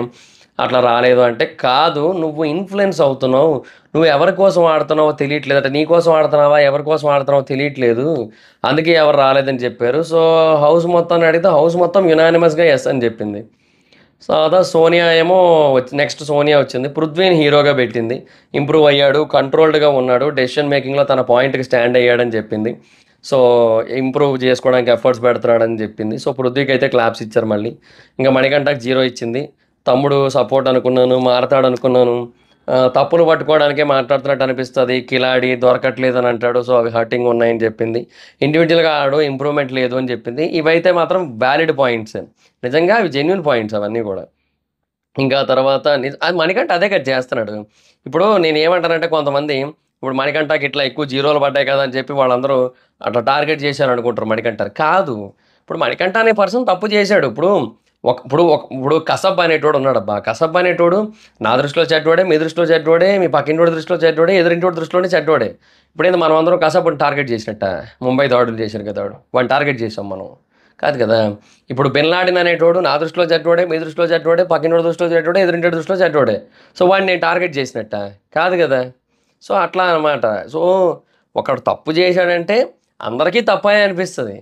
అట్లా రాలేదు అంటే, కాదు నువ్వు ఇన్‌ఫ్లుయెన్స్ అవుతున్నావు. నువ్వు ఎవరి కోసం ఆడుతున్నావో తెలియట్లేదు. అంటే నీ కోసం ఆడుతున్నావా? ఎవరి కోసం ఆడుతున్నావో తెలియట్లేదు. అందుకే ఎవరు రాలేదని చెప్పారు. సో, హౌస్ మొత్తాన్ని అడిగితే హౌస్ మొత్తం యునానిమస్‌గా యెస్ అని చెప్పింది. సో, అదా సోనియా ఏమో నెక్స్ట్ సోనియా వచ్చింది. పృథ్వీని హీరోగా పెట్టింది. ఇంప్రూవ్ అయ్యాడు. కంట్రోల్డ్‌గా ఉన్నాడు. డెసిషన్ మేకింగ్‌లో తన పాయింట్‌కి స్టాండ్ అయ్యాడని చెప్పింది. సో, ఇంప్రూవ్ చేసుకోవడానికి ఎఫర్ట్స్ పెడుతున్నాడని చెప్పింది. సో, పృథ్వీకైతే క్లాప్స్ ఇచ్చారు మళ్ళీ. ఇంక మణికంఠకి 0 ఇచ్చింది. తమ్ముడు సపోర్ట్ అనుకున్నాను. మారతాడనుకున్నాను. తప్పులు పట్టుకోవడానికే మాట్లాడుతున్నట్టు అనిపిస్తది. కిలాడి దొరకట్లేదని అంటాడు. సో, అవి హర్టింగ్ ఉన్నాయని చెప్పింది. ఇండివిడ్యువల్‌గా ఆడు ఇంప్రూవ్‌మెంట్ లేదు అని చెప్పింది. ఇవైతే మాత్రం వాలిడ్ పాయింట్సే. నిజంగా అవి జెన్యూన్ పాయింట్స్ అవన్నీ గూడా. ఇంకా తర్వాత అది మణికంఠ అదే కదా చేస్తున్నాడు. ఇప్పుడు నేనేమంటానంటే కొంతమంది ఇప్పుడు మణికంఠకి ఇట్లా ఎక్కువ జీరోలు పడ్డాయి కదా అని చెప్పి వాళ్ళందరూ అట్లా టార్గెట్ చేశారనుకుంటారు మణికంఠని. కాదు. ఇప్పుడు మణికంఠ అనే పర్సన్ తప్పు చేశాడు. ఇప్పుడు కసబ్ అనేటోడు ఉన్నాడబ్బా. కసబ్ అనేటోడు నా దృష్టిలో చెడ్డోడే, మీ దృష్టిలో చెడ్డోడే, మీ పక్కింటోడి దృష్టిలో చెడ్డోడే, ఎదురింటోడి దృష్టిలోనే చెడ్డోడే. ఇప్పుడేంది మనం అందరం కసబ్‌ని టార్గెట్ చేసినట్ట? ముంబై దాడులు చేశారు కదా వాడు. వాడిని టార్గెట్ చేసాం మనం. కాదు కదా! ఇప్పుడు బిన్ లాడెన్ అనేటోడు నా దృష్టిలో చెడ్డోడే, మీ దృష్టిలో చెడ్డోడే, పక్కినోడి దృష్టిలో చెడ్డోడే, ఎదురింటోడి దృష్టిలో చెడ్డోడే. సో, వాడిని నేను టార్గెట్ చేసినట్టా? కాదు కదా! సో, అట్లా అనమాట. సో, ఒకడు తప్పు చేశాడంటే అందరికీ తప్పే అనిపిస్తది.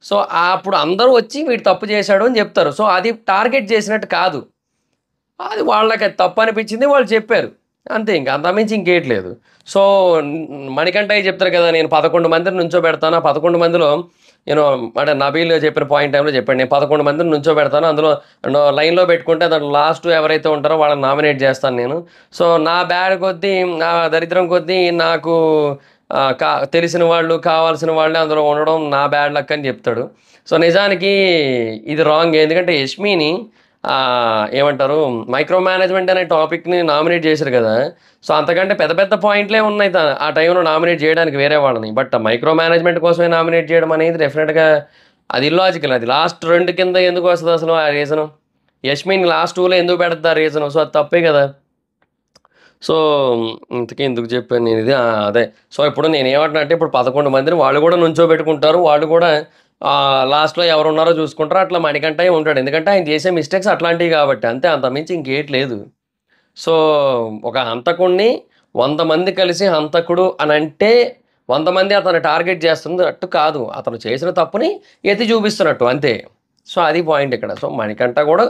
సో, అప్పుడు అందరూ వచ్చి వీడు తప్పు చేశాడు అని చెప్తారు. సో, అది టార్గెట్ చేసినట్టు కాదు. అది వాళ్ళకది తప్పనిపించింది. వాళ్ళు చెప్పారు. అంతే ఇంక. అంతకుమించి ఇంకేట్లేదు. సో, మణికంఠయ్య చెప్తారు కదా! నేను 11 మందిని నుంచోబెడతాను. ఆ 11 మందిలో అంటే నబీల్ చెప్పిన పాయింట్ టైమ్‌లో చెప్పాడు. నేను 11 మందిని నుంచోబెడతాను. అందులో లైన్‌లో పెట్టుకుంటే దాంట్లో లాస్ట్ ఎవరైతే ఉంటారో వాళ్ళని నామినేట్ చేస్తాను నేను. సో, నా బ్యాడ్ కొద్దీ, నా దరిద్రం కొద్దీ నాకు తెలిసిన వాళ్ళు, కావాల్సిన వాళ్ళే అందులో ఉండడం నా బ్యాడ్ లక్ అని చెప్తాడు. సో, నిజానికి ఇది రాంగ్. ఎందుకంటే యష్మిని ఏమంటారు మైక్రో మేనేజ్మెంట్ అనే టాపిక్‌ని నామినేట్ చేశారు కదా! సో, అంతకంటే పెద్ద పెద్ద పాయింట్‌లే ఉన్నాయి ఆ టైంలో నామినేట్ చేయడానికి వేరే వాళ్ళని. బట్ మైక్రో మేనేజ్మెంట్ కోసమే నామినేట్ చేయడం అనేది డెఫినిట్‌గా అది ఇల్లాజికల్. అది లాస్ట్ 2 కింద ఎందుకు వస్తది అసలు ఆ రీజను? యష్మిని లాస్ట్ 2లో ఎందుకు పెడతది ఆ రీజను? సో, అది తప్పే కదా! సో, ఇంతకీ ఎందుకు చెప్పాను నేనిది? అదే. సో, ఇప్పుడు నేనేమంటున్నా అంటే ఇప్పుడు 11 మందిని వాళ్ళు కూడా నుంచోబెట్టుకుంటారు. వాళ్ళు కూడా లాస్ట్‌లో ఎవరున్నారో చూసుకుంటారు. అట్లా మణికంఠయ్య ఉంటాడు. ఎందుకంటే ఆయన చేసే మిస్టేక్స్ అట్లాంటివి కాబట్టి. అంతే అంతకుమించి ఇంకేటి లేదు. సో, ఒక హంతకుడిని 100 మంది కలిసి హంతకుడు అనంటే 100 మంది అతన్ని టార్గెట్ చేస్తున్నట్టు కాదు. అతను చేసిన తప్పుని ఎత్తి చూపిస్తున్నట్టు అంతే. సో, అది పాయింట్ ఇక్కడ. సో, మణికంఠ కూడా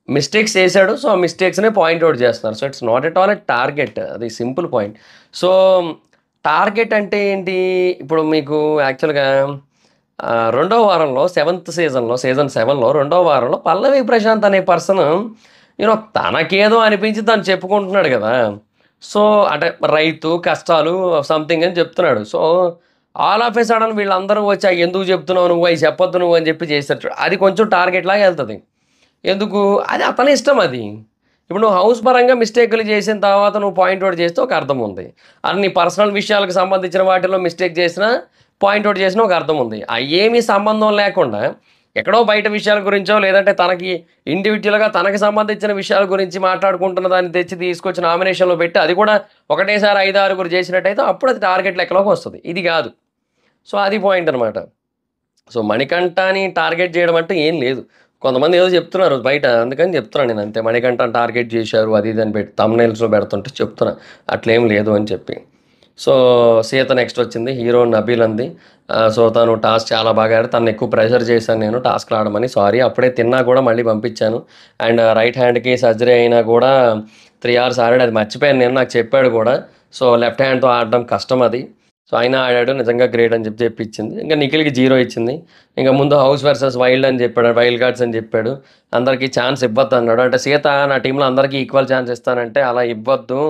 మిస్టేక్స్ చేశాడు. సో, ఆ మిస్టేక్స్‌నే పాయింట్ ఔట్ చేస్తున్నారు. So, it's not at all a target. అది సింపుల్ పాయింట్. సో, టార్గెట్ అంటే ఏంటి? ఇప్పుడు మీకు యాక్చువల్‌గా రెండో వారంలో సీజన్ 7లో రెండో వారంలో పల్లవి ప్రశాంత్ అనే పర్సన్ తనకేదో అనిపించి తను చెప్పుకుంటున్నాడు కదా! సో, అంటే రైతు కష్టాలు సంథింగ్ అని చెప్తున్నాడు. So, all of a sudden వీళ్ళందరూ వచ్చి ఎందుకు చెప్తున్నావు నువ్వు? అయి చెప్పొద్దు నువ్వు అని చెప్పి చేశారు చూడు. అది కొంచెం టార్గెట్ లాగా ఎళ్తది. ఎందుకు? అది అతని ఇష్టం అది. ఇప్పుడు నువ్వు హౌస్ పరంగా మిస్టేకులు చేసిన తర్వాత నువ్వు పాయింట్ ఔట్ చేస్తే ఒక అర్థం ఉంది. నీ పర్సనల్ విషయాలకు సంబంధించిన వాటిలో మిస్టేక్ చేసినా, పాయింట్ ఔట్ చేసినా ఒక అర్థం ఉంది. అయ్యేమీ సంబంధం లేకుండా ఎక్కడో బయట విషయాల గురించో లేదంటే తనకి ఇండివిజువల్గా తనకి సంబంధించిన విషయాల గురించి మాట్లాడుకుంటున్న దాన్ని తెచ్చి తీసుకొచ్చి నామినేషన్లో పెట్టి అది కూడా ఒకటేసారి 5-6 చేసినట్టయితే అప్పుడు అది టార్గెట్ లెక్కలోకి వస్తుంది. ఇది కాదు. సో అది పాయింట్ అనమాట. సో మణికంఠని టార్గెట్ చేయడం అంటే ఏం లేదు. కొంతమంది ఏదో చెప్తున్నారు బయట, అందుకని చెప్తున్నాను నేను అంతే. మణికంఠని టార్గెట్ చేశారు అది ఇది అని పెట్టి తమ్నైల్స్లో పెడుతుంటే చెప్తున్నా అట్లేం లేదు అని చెప్పి. సో సీత నెక్స్ట్ వచ్చింది, హీరో నబీల్ అంది. సో తను టాస్క్ చాలా బాగా ఆడారు, తను ఎక్కువ ప్రెషర్ చేశాను నేను టాస్క్లు ఆడమని. సారీ, అప్పుడే తిన్నా కూడా మళ్ళీ పంపించాను. అండ్ రైట్ హ్యాండ్కి సర్జరీ అయినా కూడా 3 hours ఆడాడు, అది మర్చిపోయాను నేను, నాకు చెప్పాడు కూడా. సో లెఫ్ట్ హ్యాండ్తో ఆడడం కష్టం అది. సో అయినా ఆడాడు, నిజంగా గ్రేట్ అని చెప్పి చెప్పించింది. ఇంకా నిఖిల్కి 0 ఇచ్చింది. ఇంకా ముందు హౌస్ వర్సెస్ వైల్డ్ అని చెప్పాడు, వైల్డ్ కార్డ్స్ అని చెప్పాడు. అందరికీ ఛాన్స్ ఇవ్వద్దు అన్నాడు. అంటే సీత నా టీంలో అందరికీ ఈక్వల్ ఛాన్స్ ఇస్తానంటే అలా ఇవ్వద్దు,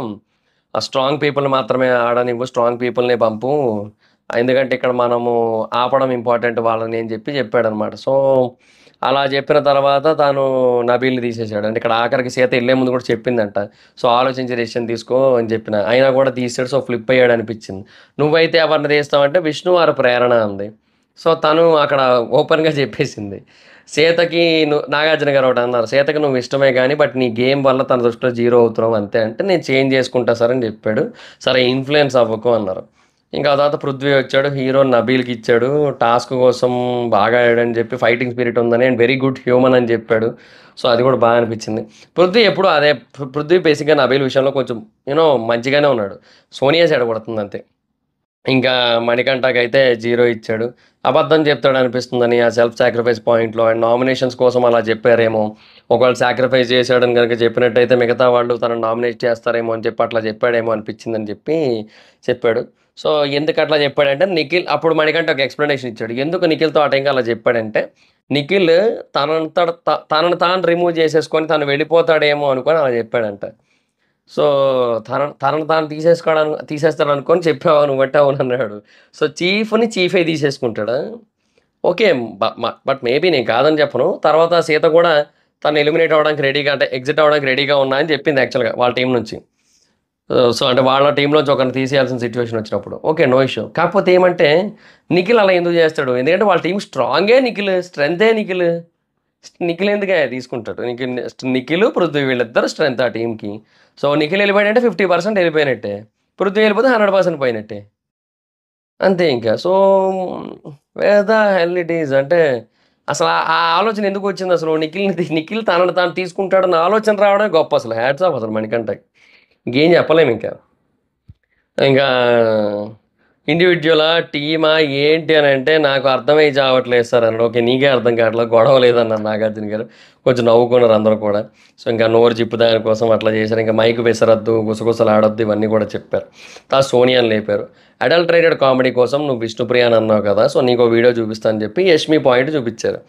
ఆ స్ట్రాంగ్ పీపుల్ మాత్రమే ఆడనివ్వు, స్ట్రాంగ్ పీపుల్ని పంపు, ఎందుకంటే ఇక్కడ మనము ఆపడం ఇంపార్టెంట్ వాళ్ళని అని చెప్పి చెప్పాడనమాట. సో అలా చెప్పిన తర్వాత తాను నబీల్ని తీసేశాడు. అంటే ఇక్కడ ఆఖరికి సీత వెళ్ళే ముందు కూడా చెప్పిందంట, సో ఆలోచించి డెసిషన్ తీసుకో అని చెప్పిన, అయినా కూడా తీసాడు. సో ఫ్లిప్ అయ్యాడు అనిపించింది. నువ్వైతే ఎవరిని తీస్తావంటే విష్ణు వారి ప్రేరణ అంది. సో తను అక్కడ ఓపెన్గా చెప్పేసింది. సీతకి నాగార్జున గారు ఒకటి అన్నారు, సీతకి నువ్వు ఇష్టమే కానీ బట్ నీ గేమ్ వల్ల తన దృష్టిలో 0 అవుతున్నావు అంతే. అంటే నేను చేంజ్ చేసుకుంటా సార్ అని చెప్పాడు. సరే ఇన్ఫ్లుయెన్స్ అవ్వకు అన్నారు. ఇంకా ఆ తర్వాత పృథ్వీ వచ్చాడు, హీరో నబీల్కి ఇచ్చాడు. టాస్క్ కోసం బాగా ఆడాడని చెప్పి, ఫైటింగ్ స్పిరిట్ ఉందని అండ్ వెరీ గుడ్ హ్యూమన్ అని చెప్పాడు. సో అది కూడా బాగా అనిపించింది. పృథ్వీ ఎప్పుడు అదే, పృథ్వీ బేసిక్గా నబీల్ విషయంలో కొంచెం మంచిగానే ఉన్నాడు, సోనియా చెడగొడుతుంది అంతే. ఇంకా మణికంఠకి అయితే 0 ఇచ్చాడు. అబద్ధం చెప్తాడు అనిపిస్తుందని ఆ సెల్ఫ్ సాక్రిఫైస్ పాయింట్లో. అండ్ నామినేషన్స్ కోసం అలా చెప్పారేమో, ఒకవేళ సాక్రిఫైస్ చేశాడని కనుక చెప్పినట్టయితే మిగతా వాళ్ళు తనను నామినేట్ చేస్తారేమో అని చెప్పి అట్లా చెప్పాడేమో అనిపించిందని చెప్పి చెప్పాడు. సో ఎందుకు అట్లా చెప్పాడంటే నిఖిల్, అప్పుడు మణికంఠ ఒక ఎక్స్ప్లెనేషన్ ఇచ్చాడు ఎందుకు నిఖిల్తో ఆ టైంకి అలా చెప్పాడంటే, నిఖిల్ తనను తాను రిమూవ్ చేసేసుకొని తను వెళ్ళిపోతాడేమో అనుకొని అలా చెప్పాడంట. సో తనను తాను తీసేస్తాడు అనుకొని చెప్పావు నువ్వు అంటే అవును అన్నాడు. సో చీఫే తీసేసుకుంటాడా? ఓకే, బట్ మేబీ నేను కాదని చెప్పను. తర్వాత సీత కూడా తను ఎలిమినేట్ అవ్వడానికి రెడీగా, అంటే ఎగ్జిట్ అవ్వడానికి రెడీగా ఉన్నా అని చెప్పింది యాక్చువల్గా వాళ్ళ టీం నుంచి. సో అంటే వాళ్ళ టీంలోంచి ఒకరిని తీసేయాల్సిన సిచ్యువేషన్ వచ్చినప్పుడు ఓకే నో ఇష్యూ. కాకపోతే ఏమంటే నిఖిల్ అలా ఎందుకు చేస్తాడు? ఎందుకంటే వాళ్ళ టీం స్ట్రాంగే, స్ట్రెంతే నిఖిల్ ఎందుకే తీసుకుంటాడు? నిఖిల్ పృథ్వీ వీళ్ళిద్దరు స్ట్రెంత్ ఆ టీంకి. సో నిఖిల్ వెళ్ళిపోయాడంటే 50% వెళ్ళిపోయినట్టే, పృథ్వీ వెళ్ళిపోతే 100% పోయినట్టే అంతే ఇంకా. So where the hell it is అంటే అసలు ఆ ఆలోచన ఎందుకు వచ్చింది అసలు? నిఖిల్ తనను తాను తీసుకుంటాడన్న ఆలోచన రావడమే గొప్ప. అసలు హ్యాట్స్ ఆఫ్ అసలు మణికంఠకి, ఇంకేం చెప్పలేము ఇంకా ఇండివిజువలా టీమా ఏంటి అని అంటే నాకు అర్థమై చావట్లేదు సార్ అన్నాడు. ఓకే నీకే అర్థం కావట్లేదు, గొడవ లేదన్నారు నాగార్జున గారు. కొంచెం నవ్వుకున్నారు అందరూ కూడా. సో ఇంకా నోరు జిప్పు దానికోసం అట్లా చేశారు. ఇంకా మైక్ విసరద్దు, గుసగుసలు ఆడొద్దు, ఇవన్నీ కూడా చెప్పారు. సోనియాని లేపారు. అడల్టరేటెడ్ కామెడీ కోసం నువ్వు విష్ణుప్రియ అని అన్నావు కదా, సో నీకు వీడియో చూపిస్తా అని చెప్పి యష్మి పాయింట్ చూపించారు.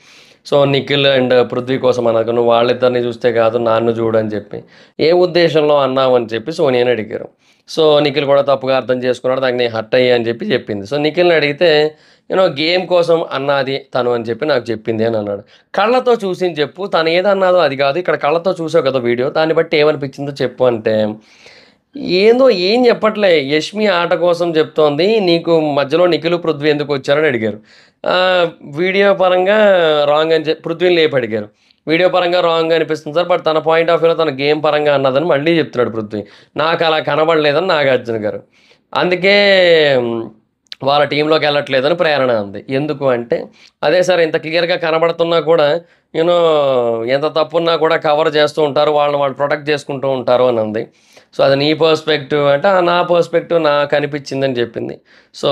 సో నిఖిల్ అండ్ పృథ్వీ కోసం అన్నాక నువ్వు వాళ్ళిద్దరిని చూస్తే కాదు నన్ను చూడు అని చెప్పి, ఏ ఉద్దేశంలో అన్నావు అని చెప్పి సోనియాని అడిగారు. సో నిఖిల్ కూడా తప్పుగా అర్థం చేసుకున్నాడు, దానికి నేను హర్ట్ అయ్యా అని చెప్పి చెప్పింది. సో నిఖిల్ని అడిగితే గేమ్ కోసం అన్నది తను అని చెప్పి నాకు చెప్పింది అని అన్నాడు. కళ్ళతో చూసి చెప్పు, తను ఏదన్నాదో అది కాదు, ఇక్కడ కళ్ళతో చూసావు కదా వీడియో, దాన్ని బట్టి ఏమనిపించిందో చెప్పు అంటే ఏం చెప్పట్లే. యష్మి ఆట కోసం చెప్తోంది, నీకు మధ్యలో నిఖిల్ పృథ్వీ ఎందుకు వచ్చారని అడిగారు. వీడియో పరంగా రాంగ్ అని చెప్పి పృథ్వీని లేపి అడిగారు. వీడియో పరంగా రాంగ్ అనిపిస్తుంది సార్, బట్ తన పాయింట్ ఆఫ్ వ్యూలో తన గేమ్ పరంగా అన్నదని మళ్ళీ చెప్తున్నాడు పృథ్వీ. నాకు అలా కనబడలేదని నాగార్జున గారు. అందుకే వాళ్ళ టీంలోకి వెళ్ళట్లేదని ప్రేరణ ఉంది. ఎందుకు అంటే అదే సార్, ఇంత క్లియర్గా కనబడుతున్నా కూడా ఎంత తప్పున్నా కూడా కవర్ చేస్తూ ఉంటారు, వాళ్ళు ప్రొటెక్ట్ చేసుకుంటూ ఉంటారు అని ఉంది. సో అది నీ పర్స్పెక్టివ్ అంటే నా పర్స్పెక్టివ్ నాకు అనిపించిందని చెప్పింది. సో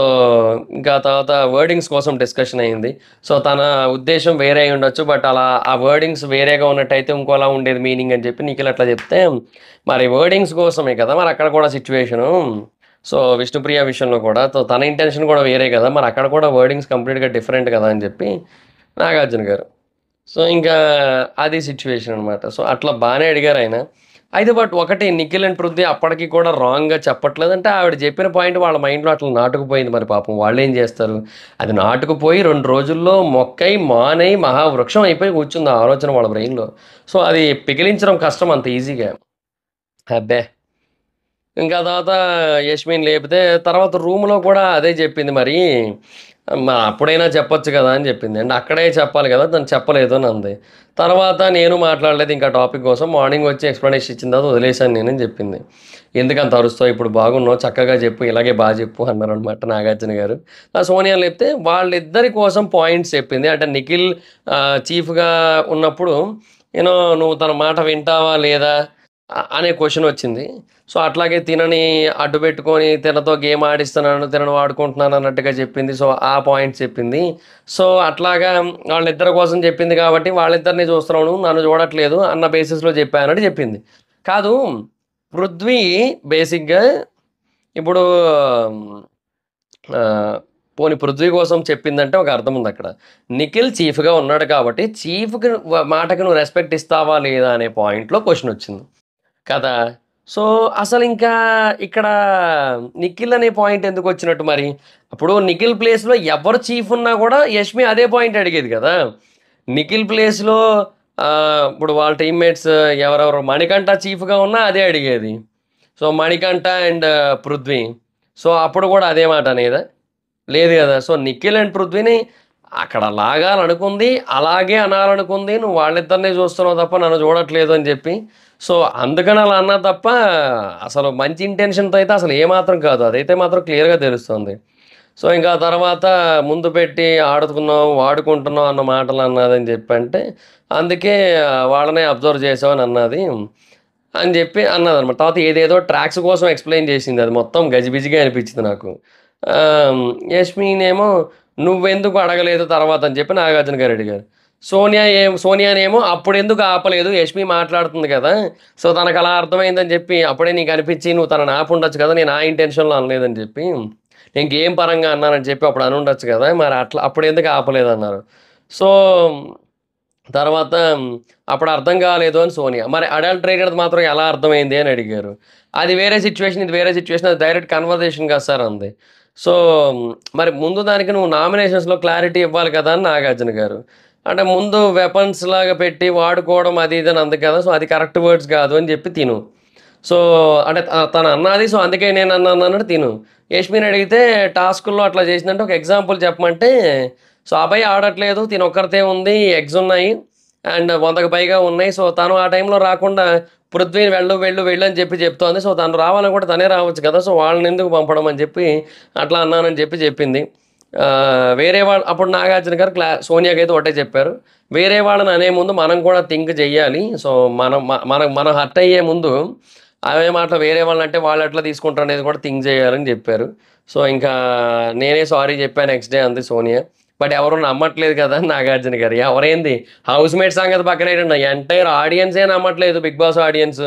ఇంకా తర్వాత వర్డింగ్స్ కోసం డిస్కషన్ అయింది. సో తన ఉద్దేశం వేరే అయి ఉండొచ్చు, బట్ అలా ఆ వర్డింగ్స్ వేరేగా ఉన్నట్టయితే ఇంకోలా ఉండేది మీనింగ్ అని చెప్పి నిఖిల్ అట్లా చెప్తే, మరి వర్డింగ్స్ కోసమే కదా మరి అక్కడ కూడా సిచ్యువేషను. సో విష్ణుప్రియ విషయంలో కూడా తన ఇంటెన్షన్ కూడా వేరే కదా, మరి అక్కడ కూడా వర్డింగ్స్ కంప్లీట్గా డిఫరెంట్ కదా అని చెప్పి నాగార్జున గారు. సో ఇంకా అది సిచ్యువేషన్ అనమాట. సో అట్లా బాగానే అడిగారు ఆయన. అయితే బట్ ఒకటి, నిఖిల్ అండ్ పృథ్వీ అప్పటికి కూడా రాంగ్గా చెప్పట్లేదు. అంటే ఆవిడ చెప్పిన పాయింట్ వాళ్ళ మైండ్లో అట్లా నాటుకుపోయింది. మరి పాపం వాళ్ళు ఏం చేస్తారు, అది నాటుకుపోయి 2 రోజుల్లో మొక్కై మానై మహావృక్షం అయిపోయి కూర్చుంది ఆ ఆలోచన వాళ్ళ బ్రెయిన్లో. సో అది పిగిలించడం కష్టం అంత ఈజీగా. అబ్బే ఇంకా తర్వాత యష్మిని లేపితే తర్వాత రూమ్లో కూడా అదే చెప్పింది. మరి మరి అప్పుడైనా చెప్పొచ్చు కదా అని చెప్పింది. అండ్ అక్కడే చెప్పాలి కదా! తను చెప్పలేదు అని అంది. తర్వాత నేను మాట్లాడలేదు ఇంకా టాపిక్ కోసం. మార్నింగ్ వచ్చి ఎక్స్‌ప్లనేషన్ ఇచ్చిన తర్వాత వదిలేసాను నేను అని చెప్పింది. ఎందుకంత అరుస్తావు? ఇప్పుడు బాగున్నావు. చక్కగా చెప్పు. ఇలాగే చెప్పు అన్నారనమాట నాగార్జున గారు. సోనియాని లేపితే వాళ్ళిద్దరి కోసం పాయింట్స్ చెప్పింది. అంటే నిఖిల్ చీఫ్‌గా ఉన్నప్పుడు నువ్వు తన మాట వింటావా లేదా? అనే క్వెషన్ వచ్చింది. సో, అట్లాగే తినని అడ్డు పెట్టుకొని తినతో గేమ్ ఆడిస్తున్నాను, తినను వాడుకుంటున్నాను అన్నట్టుగా చెప్పింది. సో, ఆ పాయింట్స్ చెప్పింది. సో, అట్లాగా వాళ్ళిద్దరి కోసం చెప్పింది కాబట్టి వాళ్ళిద్దరిని చూస్తున్నావు, నన్ను చూడట్లేదు అన్న బేసిస్‌లో చెప్పానని చెప్పింది. కాదు, పృథ్వీ బేసిక్‌గా ఇప్పుడు ఆహ్, పోనీ పృథ్వీ కోసం చెప్పిందంటే ఒక అర్థం ఉందక్కడ. నిఖిల్ చీఫ్‌గా ఉన్నాడు కాబట్టి చీఫ్‌కి మాటకి నువ్వు రెస్పెక్ట్ ఇస్తావా లేదా అనే పాయింట్‌లో క్వెషన్ వచ్చింది కదా! సో, అసలింకా ఇక్కడ నిఖిల్ అనే పాయింట్ ఎందుకొచ్చినట్టు మరి? అప్పుడు నిఖిల్ ప్లేస్‌లో ఎవరు చీఫ్ ఉన్నా గూడా యష్మి అదే పాయింట్ అడిగేది గదా! నిఖిల్ ప్లేస్‌లో ఇప్పుడు వాళ్ళ టీమ్‌మేట్స్ ఎవరెవరు మణికంఠ చీఫ్‌గా ఉన్నా అదే అడిగేది. So, Manikanta and Prithvi. So, అప్పుడు గూడా అదే మాట అనేదా? లేదు గదా! సో, నిఖిల్ అండ్ పృథ్వీని అక్కడ లాగాలనుకుంది. అలాగే అనాలనుకుంది. నువ్వు వాళ్ళిద్దరినే చూస్తున్నావు తప్ప నన్ను చూడట్లేదు అని జెప్పి. సో, అందుకని అలా అన్నా తప్ప అసలు మంచి ఇంటెన్షన్‌తో అయితే అసలు ఏమాత్రం కాదు. అదైతే మాత్రం క్లియర్‌గా తెలుస్తుంది. సో, ఇంకా తర్వాత ముందు పెట్టి ఆడుకున్నావు, వాడుకుంటున్నావు అన్న మాటలు అన్నదని జెప్పంటే, అందుకే వాళ్ళనే అబ్జర్వ్ చేశావని అన్నది అని జెప్పి అన్నదనమాట. తర్వాత ఏదేదో ట్రాక్స్ కోసం ఎక్స్‌ప్లెయిన్ జేసింది. అది మొత్తం గజిబిజిగా అనిపించింది నాకు. ఆహ్, యష్మినేమో నువ్వెందుకు అడగలేదు తర్వాత అని చెప్పి నాగార్జున గారు అడిగారు. సోనియానేమో అప్పుడెందుకు ఆపలేదు? యష్మి మాట్లాడుతుంది కదా! సో, తనకలా అర్థమైందని చెప్పి అప్పుడే నీకు అనిపించి నువ్వు తనని ఆపుండొచ్చు కదా! నేను ఆ ఇంటెన్షన్‌లో అనలేదని చెప్పి. నేను గేమ్ పరంగా అన్నానని చెప్పి అప్పుడు అనుండొచ్చు కదా! మరి అట్లా అప్పుడెందుకు ఆపలేదన్నారు. సో, తర్వాత అప్పుడు అర్థం కాలేదు అని సోనియా. మరి అడల్టరేటెడ్ మాత్రం ఎలా అర్థమైంది అని అడిగారు. అది వేరే సిట్యుయేషన్, ఇది వేరే సిట్యుయేషన్. అది డైరెక్ట్ కన్వర్జేషన్ కాదు సార్ అంది. సో, మరి ముందు దానికి నువ్వు నామినేషన్స్‌లో క్లారిటీ ఇవ్వాలి కదా! అని నాగార్జున గారు. అంటే ముందు వెపన్స్ లాగా పెట్టి వాడుకోవడం అది ఇది అని అంది కదా! సో, అది కరెక్ట్ వర్డ్స్ కాదు అని చెప్పి తిను. సో, అంటే తను అన్నది. సో, అందుకే నేను అన్నాను అన్నట్టు తిను. యష్మిని అడిగితే టాస్కుల్లో అట్లా చేసిందంటే ఒక ఎగ్జాంపుల్ చెప్పమంటే, సో, అభయ్ ఆడట్లేదు. తినొక్కరితే ఉంది. ఎగ్స్ ఉన్నాయి. అండ్ 100కి పైగా ఉన్నాయి. సో, తను ఆ టైంలో రాకుండా పృథ్వీని వెళ్ళు అని చెప్పి చెప్తోంది. సో, తను రావాలనుకుంటే తనే రావచ్చు కదా! సో, వాళ్ళనెందుకు పంపడం అని చెప్పి అట్లా అన్నానని చెప్పి చెప్పింది. వేరే వాళ్ళు అప్పుడు నాగార్జున గారు సోనియాకైతే ఒకటే చెప్పారు. వేరే వాళ్ళని అనే ముందు మనం కూడా థింక్ చెయ్యాలి. సో, మనం హర్ట్ అయ్యే ముందు అవే మాటలు వేరే వాళ్ళంటే వాళ్ళెట్లా తీసుకుంటారనేది కూడా థింక్ చేయాలని చెప్పారు. సో, ఇంకా నేనే సారీ చెప్పాను నెక్స్ట్ డే అంది సోనియా. బట్ ఎవరు నమ్మట్లేదు కదా! నాగార్జున గారు. ఎవరేంది హౌస్‌మేట్ సంగతి పక్కనెట్టండి. ఎంటైర్ ఆడియన్సే నమ్మట్లేదు 'బిగ్ బాస్' ఆడియన్స్.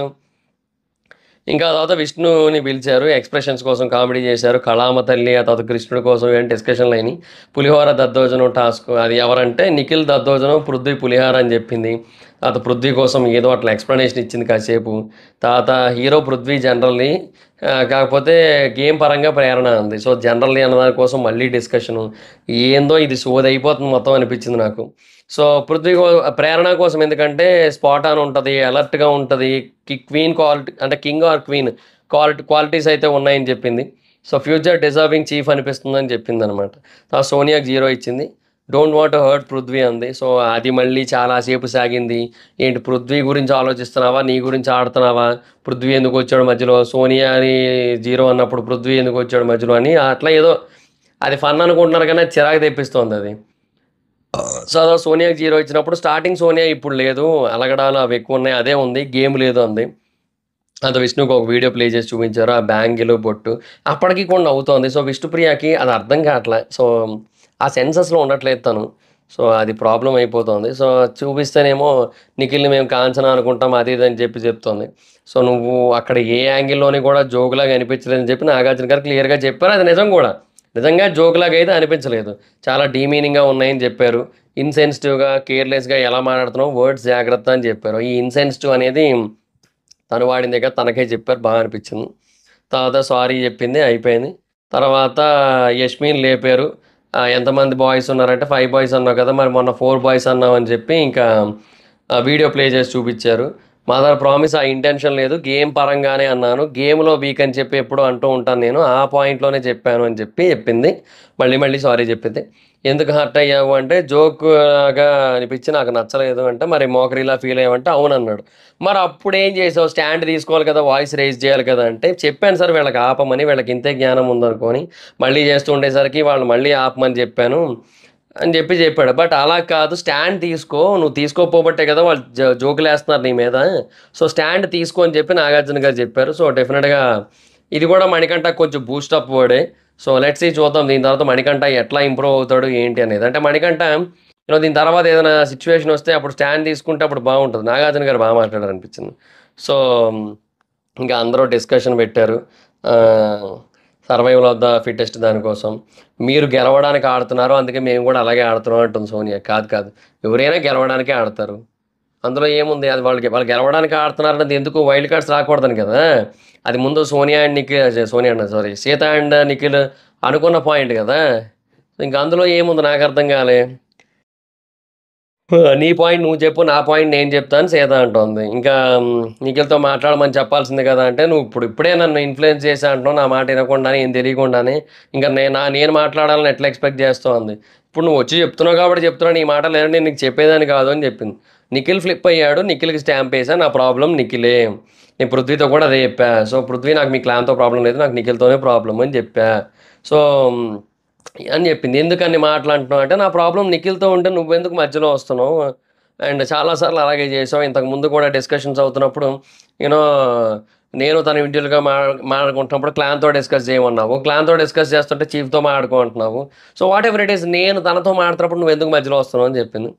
ఇంకా ఆ తర్వాత విష్ణుని పిలిచారు. ఎక్స్‌ప్రెషన్స్ కోసం కామెడీ చేశారు. కళామ తల్లి, ఆ తర్వాత కృష్ణుడి కోసం ఏం డిస్కషన్‌లయినియి. పులిహోర దద్దోజనం టాస్క్ అది ఎవరంటే నిఖిల్ దద్దోజనం, పృథ్వీ పులిహోర అని చెప్పింది. తర్వాత పృథ్వీ కోసం ఏదో అట్లా ఎక్స్‌ప్లనేషన్ ఇచ్చింది కాసేపు. తర్వాత హీరో పృథ్వీ జనరల్లీ కాకపోతే గేమ్ పరంగా ప్రేరణ అంది. సో, జనరల్లీ అన్న దాని కోసం మళ్ళీ డిస్కషను. ఏందో ఇది సోదయిపోతుంది మొత్తం అనిపించింది నాకు. సో, పృథ్వీ ప్రేరణ కోసం ఎందుకంటే స్పాట్ ఆన్ ఉంటది. అలర్ట్‌గా ఉంటది. క్వీన్ క్వాలిటీ అంటే కింగ్ ఆర్ క్వీన్ క్వాలిటీస్ అయితే ఉన్నాయని చెప్పింది. సో, ఫ్యూచర్ డిజర్వింగ్ చీఫ్ అనిపిస్తుందని చెప్పిందనమాట. సోనియాకి 0 ఇచ్చింది. Don't want to hurt Prithvi అంది. సో, అది మళ్ళీ చాలా సేపు సాగింది. ఏంటి పృథ్వీ గురించి ఆలోచిస్తున్నావా? నీ గురించి ఆడుతున్నావా? పృథ్వీ ఎందుకొచ్చాడు మధ్యలో? సోనియాని 0 అన్నప్పుడు పృథ్వీ ఎందుకొచ్చాడు మధ్యలో అని అట్లా ఏదో అది ఫన్ అనుకుంటున్నారు కానీ అది చిరాకు తెప్పిస్తోందది. సో, అలా సోనియాకి 0 ఇచ్చినప్పుడు స్టార్టింగ్ సోనియా ఇప్పుడు లేదు. అలగడాలు అవి ఎక్కువున్నాయి. అదే ఉంది. గేమ్ లేదు అంది. అది విష్ణుకి ఒక వీడియో ప్లే చేసి చూపించారు. ఆ బ్యాంగిలు, బొట్టు. అప్పటికి కూడా నవ్వుతోంది. సో, విష్ణుప్రియకి అది అర్థం కావట్లే. సో, ఆ సెన్సెస్‌లో ఉండట్లేదు తను. సో, అది ప్రాబ్లమ్ అయిపోతోంది. సో, చూపిస్తేనేమో నిఖిల్‌ని మేము కాంచన అనుకుంటాం అది ఇది అని చెప్పి చెప్తోంది. సో, నువ్వు అక్కడ ఏ యాంగిల్‌లోని కూడా జోక్‌లాగా అనిపించలేదని చెప్పి నాగార్జున గారు క్లియర్‌గా చెప్పారు. అది నిజం కూడా. నిజంగా జోక్‌లాగా అయితే అనిపించలేదు. చాలా డీమీనింగ్‌గా ఉన్నాయని చెప్పారు. ఇన్‌సెన్సిటివ్‌గా, కేర్‌లెస్‌గా ఎలా మాట్లాడుతున్నావు వర్డ్స్ జాగ్రత్త అని చెప్పారు. ఈ ఇన్‌సెన్సిటివ్ అనేది తను వాడిందే కదా! తనకే చెప్పారు. బా అనిపించింది. తర్వాత సారీ చెప్పింది. అయిపోయింది. తర్వాత యష్మిని లేపారు. ఎంతమంది బాయ్స్ ఉన్నారంటే 5 బాయ్స్ అన్నావు కదా! మరి మొన్న 4 బాయ్స్ అన్నావు అని చెప్పి ఇంకా వీడియో ప్లే చేసి చూపించారు. మదర్ ప్రామిస్ ఆ ఇంటెన్షన్ లేదు, గేమ్ పరంగానే అన్నాను, గేమ్లో వీక్ అని చెప్పి ఎప్పుడు అంటూ ఉంటాను, నేను ఆ పాయింట్లోనే చెప్పాను అని చెప్పి చెప్పింది. మళ్ళీ మళ్ళీ సారీ చెప్పింది. ఎందుకు హర్ట్ అయ్యావు అంటే జోక్గా అనిపించి నాకు నచ్చలేదు అంటే, మరి మోకరిలా ఫీల్ అయ్యావంటే అవును అన్నాడు. మరి అప్పుడు ఏం చేసావు, స్టాండ్ తీసుకోవాలి కదా, వాయిస్ రేజ్ చేయాలి కదా అంటే, చెప్పాను సార్ వీళ్ళకి ఆపమని, వీళ్ళకి ఇంతే జ్ఞానం ఉందనుకొని మళ్ళీ చేస్తూ ఉండేసరికి వాళ్ళు మళ్ళీ ఆపమని చెప్పాను అని చెప్పి చెప్పాడు. బట్ అలా కాదు, స్టాండ్ తీసుకో, నువ్వు తీసుకోపోబట్టే కదా వాళ్ళు జోకులు వేస్తున్నారు నీ మీద, సో స్టాండ్ తీసుకో అని చెప్పి నాగార్జున గారు చెప్పారు. సో డెఫినెట్గా ఇది కూడా మణికంఠ కొంచెం బూస్టప్ వర్డే. సో లెట్స్ సీ, చూద్దాం దీని తర్వాత మణికంఠ ఎట్లా ఇంప్రూవ్ అవుతాడు ఏంటి అనేది. అంటే మణికంఠ దీని తర్వాత ఏదైనా సిచ్యువేషన్ వస్తే అప్పుడు స్టాండ్ తీసుకుంటే అప్పుడు బాగుంటుంది. నాగార్జున గారు బాగా మాట్లాడారు అనిపించింది. సో ఇంకా అందరూ డిస్కషన్ పెట్టారు, సర్వైవల్ ఆఫ్ ద ఫిట్టెస్ట్ దానికోసం. మీరు గెలవడానికి ఆడుతున్నారు, అందుకే మేము కూడా అలాగే ఆడుతున్నాం అంటుంది సోనియా. కాదు కాదు, ఎవరైనా గెలవడానికే ఆడతారు, అందులో ఏముంది, అది వాళ్ళు గెలవడానికి ఆడుతున్నారన్నది, ఎందుకు వైల్డ్ కార్డ్స్ రాకూడదని కదా. అది ముందు Sonia and Nikhil, Sonia and sorry Sita and Nikhil అనుకున్న పాయింట్ కదా. ఇంకా అందులో ఏముంది నాకు అర్థం కాలే. నీ పాయింట్ నువ్వు చెప్పు, నా పాయింట్ నేను చెప్తాను సీత అంటోంది. ఇంకా నిఖిల్తో మాట్లాడమని చెప్పాల్సింది కదా అంటే, నువ్వు ఇప్పుడే నన్ను ఇన్ఫ్లుయెన్స్ చేసి అంటున్నావు, నా మాట వినకుండానే ఏం తెలియకుండానే, ఇంకా నేను మాట్లాడాలని ఎట్లా ఎక్స్పెక్ట్ చేస్తావు. ఇప్పుడు నువ్వు వచ్చి చెప్తున్నావు కాబట్టి చెప్తున్నావు, నీ మాట లేదంటే నేను నీకు చెప్పేదాన్ని కాదు అని చెప్పింది. నిఖిల్ ఫ్లిప్ అయ్యాడు, నిఖిల్కి స్టాంప్ వేసా, నా ప్రాబ్లం నిఖిలే. నేను పృథ్వీతో కూడా అదే చెప్పా. సో పృథ్వీ నాకు మీ క్లాన్తో ప్రాబ్లం లేదు, నాకు నిఖిల్తోనే ప్రాబ్లం అని చెప్పా. సో అని చెప్పింది. ఎందుకని మాట్లాడుతున్నావు అంటే, నా ప్రాబ్లం నిఖిల్తో ఉంటే నువ్వెందుకు మధ్యలో వస్తున్నావు, అండ్ చాలాసార్లు అలాగే చేసావు, ఇంతకు ముందు కూడా డిస్కషన్స్ అవుతున్నప్పుడు యూనో నేను తన ఇండివిజువల్గా మాట్లాడుకుంటున్నప్పుడు క్లాన్తో డిస్కస్ చేయమన్నావు, క్లాన్తో డిస్కస్ చేస్తుంటే చీఫ్తో మాట్లాడుకుంటున్నావు. So whatever it is, నేను తనతో మాట్లాడుతున్నప్పుడు నువ్వు ఎందుకు మధ్యలో వస్తున్నావు అని చెప్పింది.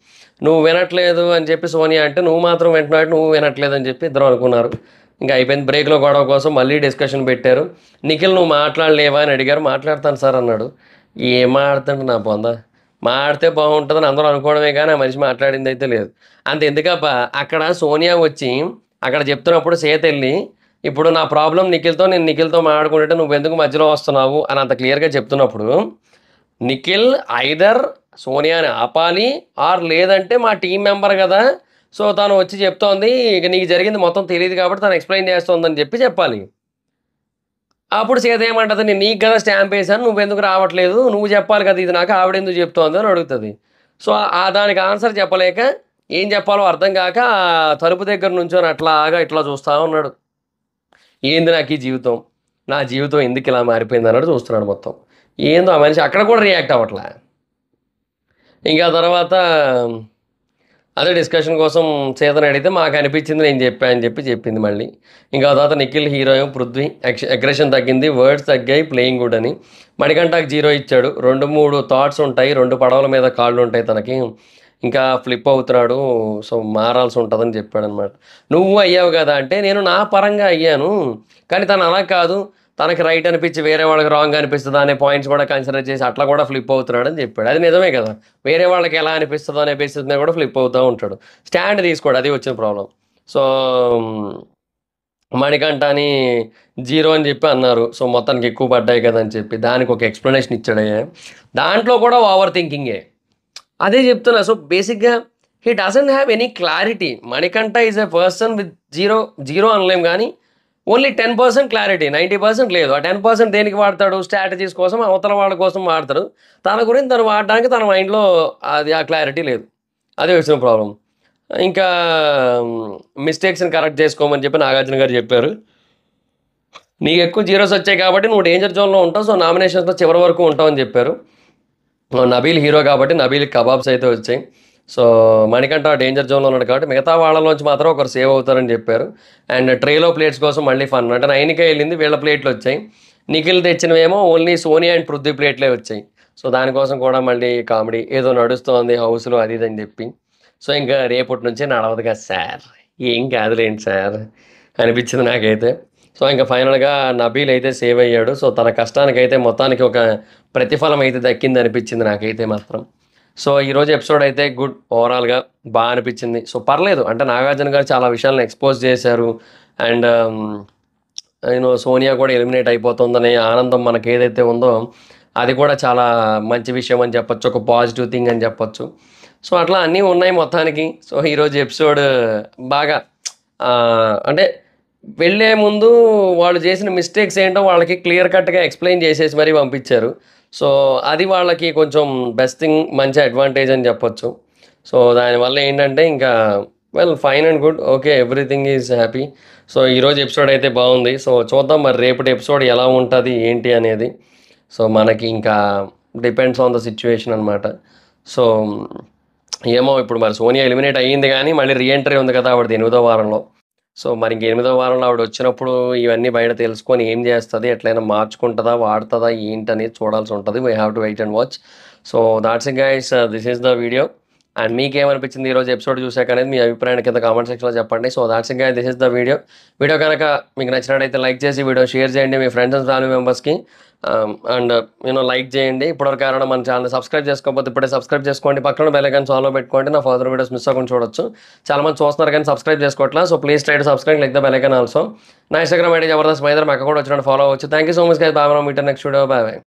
నువ్వు వినట్లేదు అని చెప్పి సోనియా అంటే, నువ్వు మాత్రం వింటున్నావు, నువ్వు వినట్లేదు అని చెప్పి ఇద్దరు అనుకున్నారు. ఇంకా అయిపోయింది. బ్రేక్లో గొడవ కోసం మళ్ళీ డిస్కషన్ పెట్టారు. నిఖిల్ నువ్వు మాట్లాడలేవా అని అడిగారు. మాట్లాడతాను సార్ అన్నాడు. ఏం మాట్లాడుతుంటే నా పొంద, మాడితే బాగుంటుందని అందరూ అనుకోవడమే కానీ ఆ మనిషి మాట్లాడింది అయితే లేదు. అంత ఎందుకప్ప, అక్కడ సోనియా వచ్చి అక్కడ చెప్తున్నప్పుడు సీత వెళ్ళి, ఇప్పుడు నా ప్రాబ్లం నిఖిల్తో, నేను నిఖిల్తో మాట్లాడుకుంటే నువ్వెందుకు మధ్యలో వస్తున్నావు అని అంత క్లియర్గా చెప్తున్నప్పుడు, నిఖిల్ ఐదర్ సోనియాని ఆపాలి, ఆర్ లేదంటే మా టీం మెంబర్ కదా, సో తను వచ్చి చెప్తోంది, ఇక నీకు జరిగింది మొత్తం తెలియదు కాబట్టి తను ఎక్స్ప్లెయిన్ చేస్తోందని చెప్పాలి. అప్పుడు సీత ఏమంటుంది, నేను నీకు కదా స్టాంప్ వేసాను, నువ్వెందుకు రావట్లేదు, నువ్వు చెప్పాలి కదా ఇది నాకు, ఆవిడెందుకు చెప్తోంది అని అడుగుతుంది. సో దానికి ఆన్సర్ చెప్పలేక, ఏం చెప్పాలో అర్థం కాక తలుపు దగ్గర నుంచొని అట్లాగా ఇట్లా చూస్తూ ఉన్నాడు. ఏంది నాకు ఈ జీవితం, నా జీవితం ఎందుకు ఇలా మారిపోయింది అన్నట్టు చూస్తున్నాడు మొత్తం. ఏందో ఆ మనిషి అక్కడ కూడా రియాక్ట్ అవ్వట్లే. ఇంకా తర్వాత అదే డిస్కషన్ కోసం సీతను అడిగితే మాకు అనిపించింది నేను చెప్పా అని చెప్పింది మళ్ళీ. ఇంకా తర్వాత నిఖిల్ హీరో, పృథ్వీ అగ్రెషన్ తగ్గింది, వర్డ్స్ తగ్గాయి, ప్లేయింగ్ గుడ్ అని. మణికంఠకి 0 ఇచ్చాడు. 2-3 థాట్స్ ఉంటాయి, 2 పడవల మీద కాళ్ళు ఉంటాయి తనకి, ఇంకా ఫ్లిప్ అవుతున్నాడు, సో మారాల్సి ఉంటుందని చెప్పాడు అనమాట. నువ్వు అయ్యావు కదా అంటే, నేను నా పరంగా అయ్యాను, కానీ తను అలా కాదు, తనకి రైట్ అనిపించి వేరే వాళ్ళకి రాంగ్ అనిపిస్తుంది అనే పాయింట్స్ కూడా కన్సిడర్ చేసి అట్లా కూడా ఫ్లిప్ అవుతున్నాడు అని చెప్పాడు. అది నిజమే కదా, వేరే వాళ్ళకి ఎలా అనిపిస్తుందో అనే బేసిస్ మీద కూడా ఫ్లిప్ అవుతూ ఉంటాడు. స్టాండ్ తీసుకోడు, అది వచ్చిన ప్రాబ్లం. సో మణికంఠని 0 అని చెప్పి అన్నారు, సో మొత్తానికి ఎక్కువ పడ్డాయి కదా అని చెప్పి దానికి ఒక ఎక్స్ప్లెనేషన్ ఇచ్చాడయ్యా. దాంట్లో కూడా ఓవర్ థింకింగే, అదే చెప్తున్నా. సో బేసిక్గా he doesn't have any clarity. Manikanta is a person with zero అనలేం, కానీ ఓన్లీ 10% క్లారిటీ, 90% లేదు. ఆ 10% దేనికి వాడతాడు, స్ట్రాటజీస్ కోసం, అవతల వాళ్ళ కోసం వాడతాడు. తన గురించి తను వాడడానికి తన మైండ్లో అది ఆ క్లారిటీ లేదు, అదే వచ్చిన ప్రాబ్లం. ఇంకా మిస్టేక్స్ని కరెక్ట్ చేసుకోమని చెప్పి నాగార్జున గారు చెప్పారు. నీకు ఎక్కువ జీరోస్ వచ్చాయి కాబట్టి నువ్వు డేంజర్ జోన్లో ఉంటావు, సో నామినేషన్స్లో చివరి వరకు ఉంటావు అని చెప్పారు. నబీల్ హీరో కాబట్టి నబీల్కి కబాబ్స్ అయితే వచ్చాయి. సో మణికంఠ డేంజర్ జోన్లో ఉన్నాడు కాబట్టి మిగతా వాళ్ళలోంచి మాత్రం ఒకరు సేవ్ అవుతారని చెప్పారు. అండ్ ట్రేలో ప్లేట్స్ కోసం మళ్ళీ ఫన్, అంటే 9కే వెళ్ళింది, వీళ్ళ ప్లేట్లు వచ్చాయి. నిఖిల్ తెచ్చినవేమో ఓన్లీ సోనియా అండ్ పృథ్వీ ప్లేట్లే వచ్చాయి. సో దానికోసం కూడా మళ్ళీ కామెడీ ఏదో నడుస్తోంది హౌస్లో అది ఇది అని చెప్పి. సో ఇంకా రేపటి నుంచి నడవదు కదా సార్, ఏం కాదులేండి సార్ అనిపించింది నాకైతే. సో ఇంకా ఫైనల్గా నబీల్ అయితే సేవ్ అయ్యాడు. సో తన కష్టానికైతే మొత్తానికి ఒక ప్రతిఫలం అయితే దక్కింది అనిపించింది నాకైతే మాత్రం. సో ఈరోజు ఎపిసోడ్ అయితే గుడ్, ఓవరాల్గా బాగా అనిపించింది. సో పర్లేదు, అంటే నాగార్జున గారు చాలా విషయాలను ఎక్స్పోజ్ చేశారు. అండ్ సోనియా కూడా ఎలిమినేట్ అయిపోతుందనే ఆనందం మనకి ఏదైతే ఉందో అది కూడా చాలా మంచి విషయం అని చెప్పొచ్చు, ఒక పాజిటివ్ థింగ్ అని చెప్పొచ్చు. సో అట్లా అన్నీ ఉన్నాయి మొత్తానికి. సో ఈరోజు ఎపిసోడ్ బాగా అంటే వెళ్ళే ముందు వాళ్ళు చేసిన మిస్టేక్స్ ఏంటో వాళ్ళకి క్లియర్ కట్‌గా ఎక్స్‌ప్లెయిన్ చేసేసి మరీ పంపించారు. సో, అది వాళ్ళకి కొంచెం బెస్ట్ థింగ్, మంచి అడ్వాంటేజ్ అని చెప్పొచ్చు. సో, దానివల్ల ఏంటంటే ఇంకా fine and good. Okay. Everything is happy. So, ఈరోజు ఎపిసోడ్ అయితే బావుంది. సో, చూద్దాం మరి రేపటి ఎపిసోడ్ ఎలా ఉంటది, ఏంటి అనేది. సో, మనకి ఇంకా డిపెండ్స్ ఆన్ ద సిట్యుయేషన్ అనమాట. సో, ఏమో ఇప్పుడు మరి సోనియా ఎలిమినేట్ అయ్యింది గానీ, మళ్ళీ రీ ఎంట్రీ ఉంది కదా! ఆవిడది 8దో వారంలో. సో, మరి ఇంక 8దో వారంలో ఆవిడొచ్చినప్పుడు ఇవన్నీ బయట తెలుసుకొని ఏం చేస్తది? ఎట్లైనా మార్చుకుంటదా? వాడతదా? ఏంటనేది చూడాల్సుంటది. We have to wait and watch. So, that's it guys. This is the video. And మీకేమనిపించింది ఈరోజు ఎపిసోడ్ చూసాక అనేది మీ అభిప్రాయాన్ని కింద కామెంట్ సెక్షన్‌లో చెప్పండి. So, that's it guys. This is the video. Video కనుక మీకు నచ్చినట్టయితే లైక్ చేసి వీడియో షేర్ చేయండి మీ ఫ్రెండ్స్ అండ్ ఫ్యామిలీ మెంబర్స్‌కి. అండ్ లైక్ చేయండి. ఇప్పటివరకు ఎవరైనా మన ఛానల్‌ని సబ్స్క్రైబ్ చేసుకోకపోతే ఇప్పుడే సబ్స్క్రైబ్ చేసుకోండి. పక్కన బెల్ ఐకాన్ ఆన్‌లో పెట్టుకోండి. నా ఫర్దర్ వీడియోస్ మిస్ అవ్వకుండా చూడొచ్చు. చాలామంది చూస్తున్నారు కానీ సబ్స్క్రైబ్ చేసుకోవట్లా. So, please try to subscribe, click the bell icon also. నా ఇన్‌స్టాగ్రామ్ ఐడీ జబర్దస్త్ మైదర్, మా అక్క కూడా వచ్చినట్టు ఫాలో అవ్వచ్చు. Thank you so much guys. Bye. మనం మీట్ నెక్స్ట్ వీడియో. బాయ్.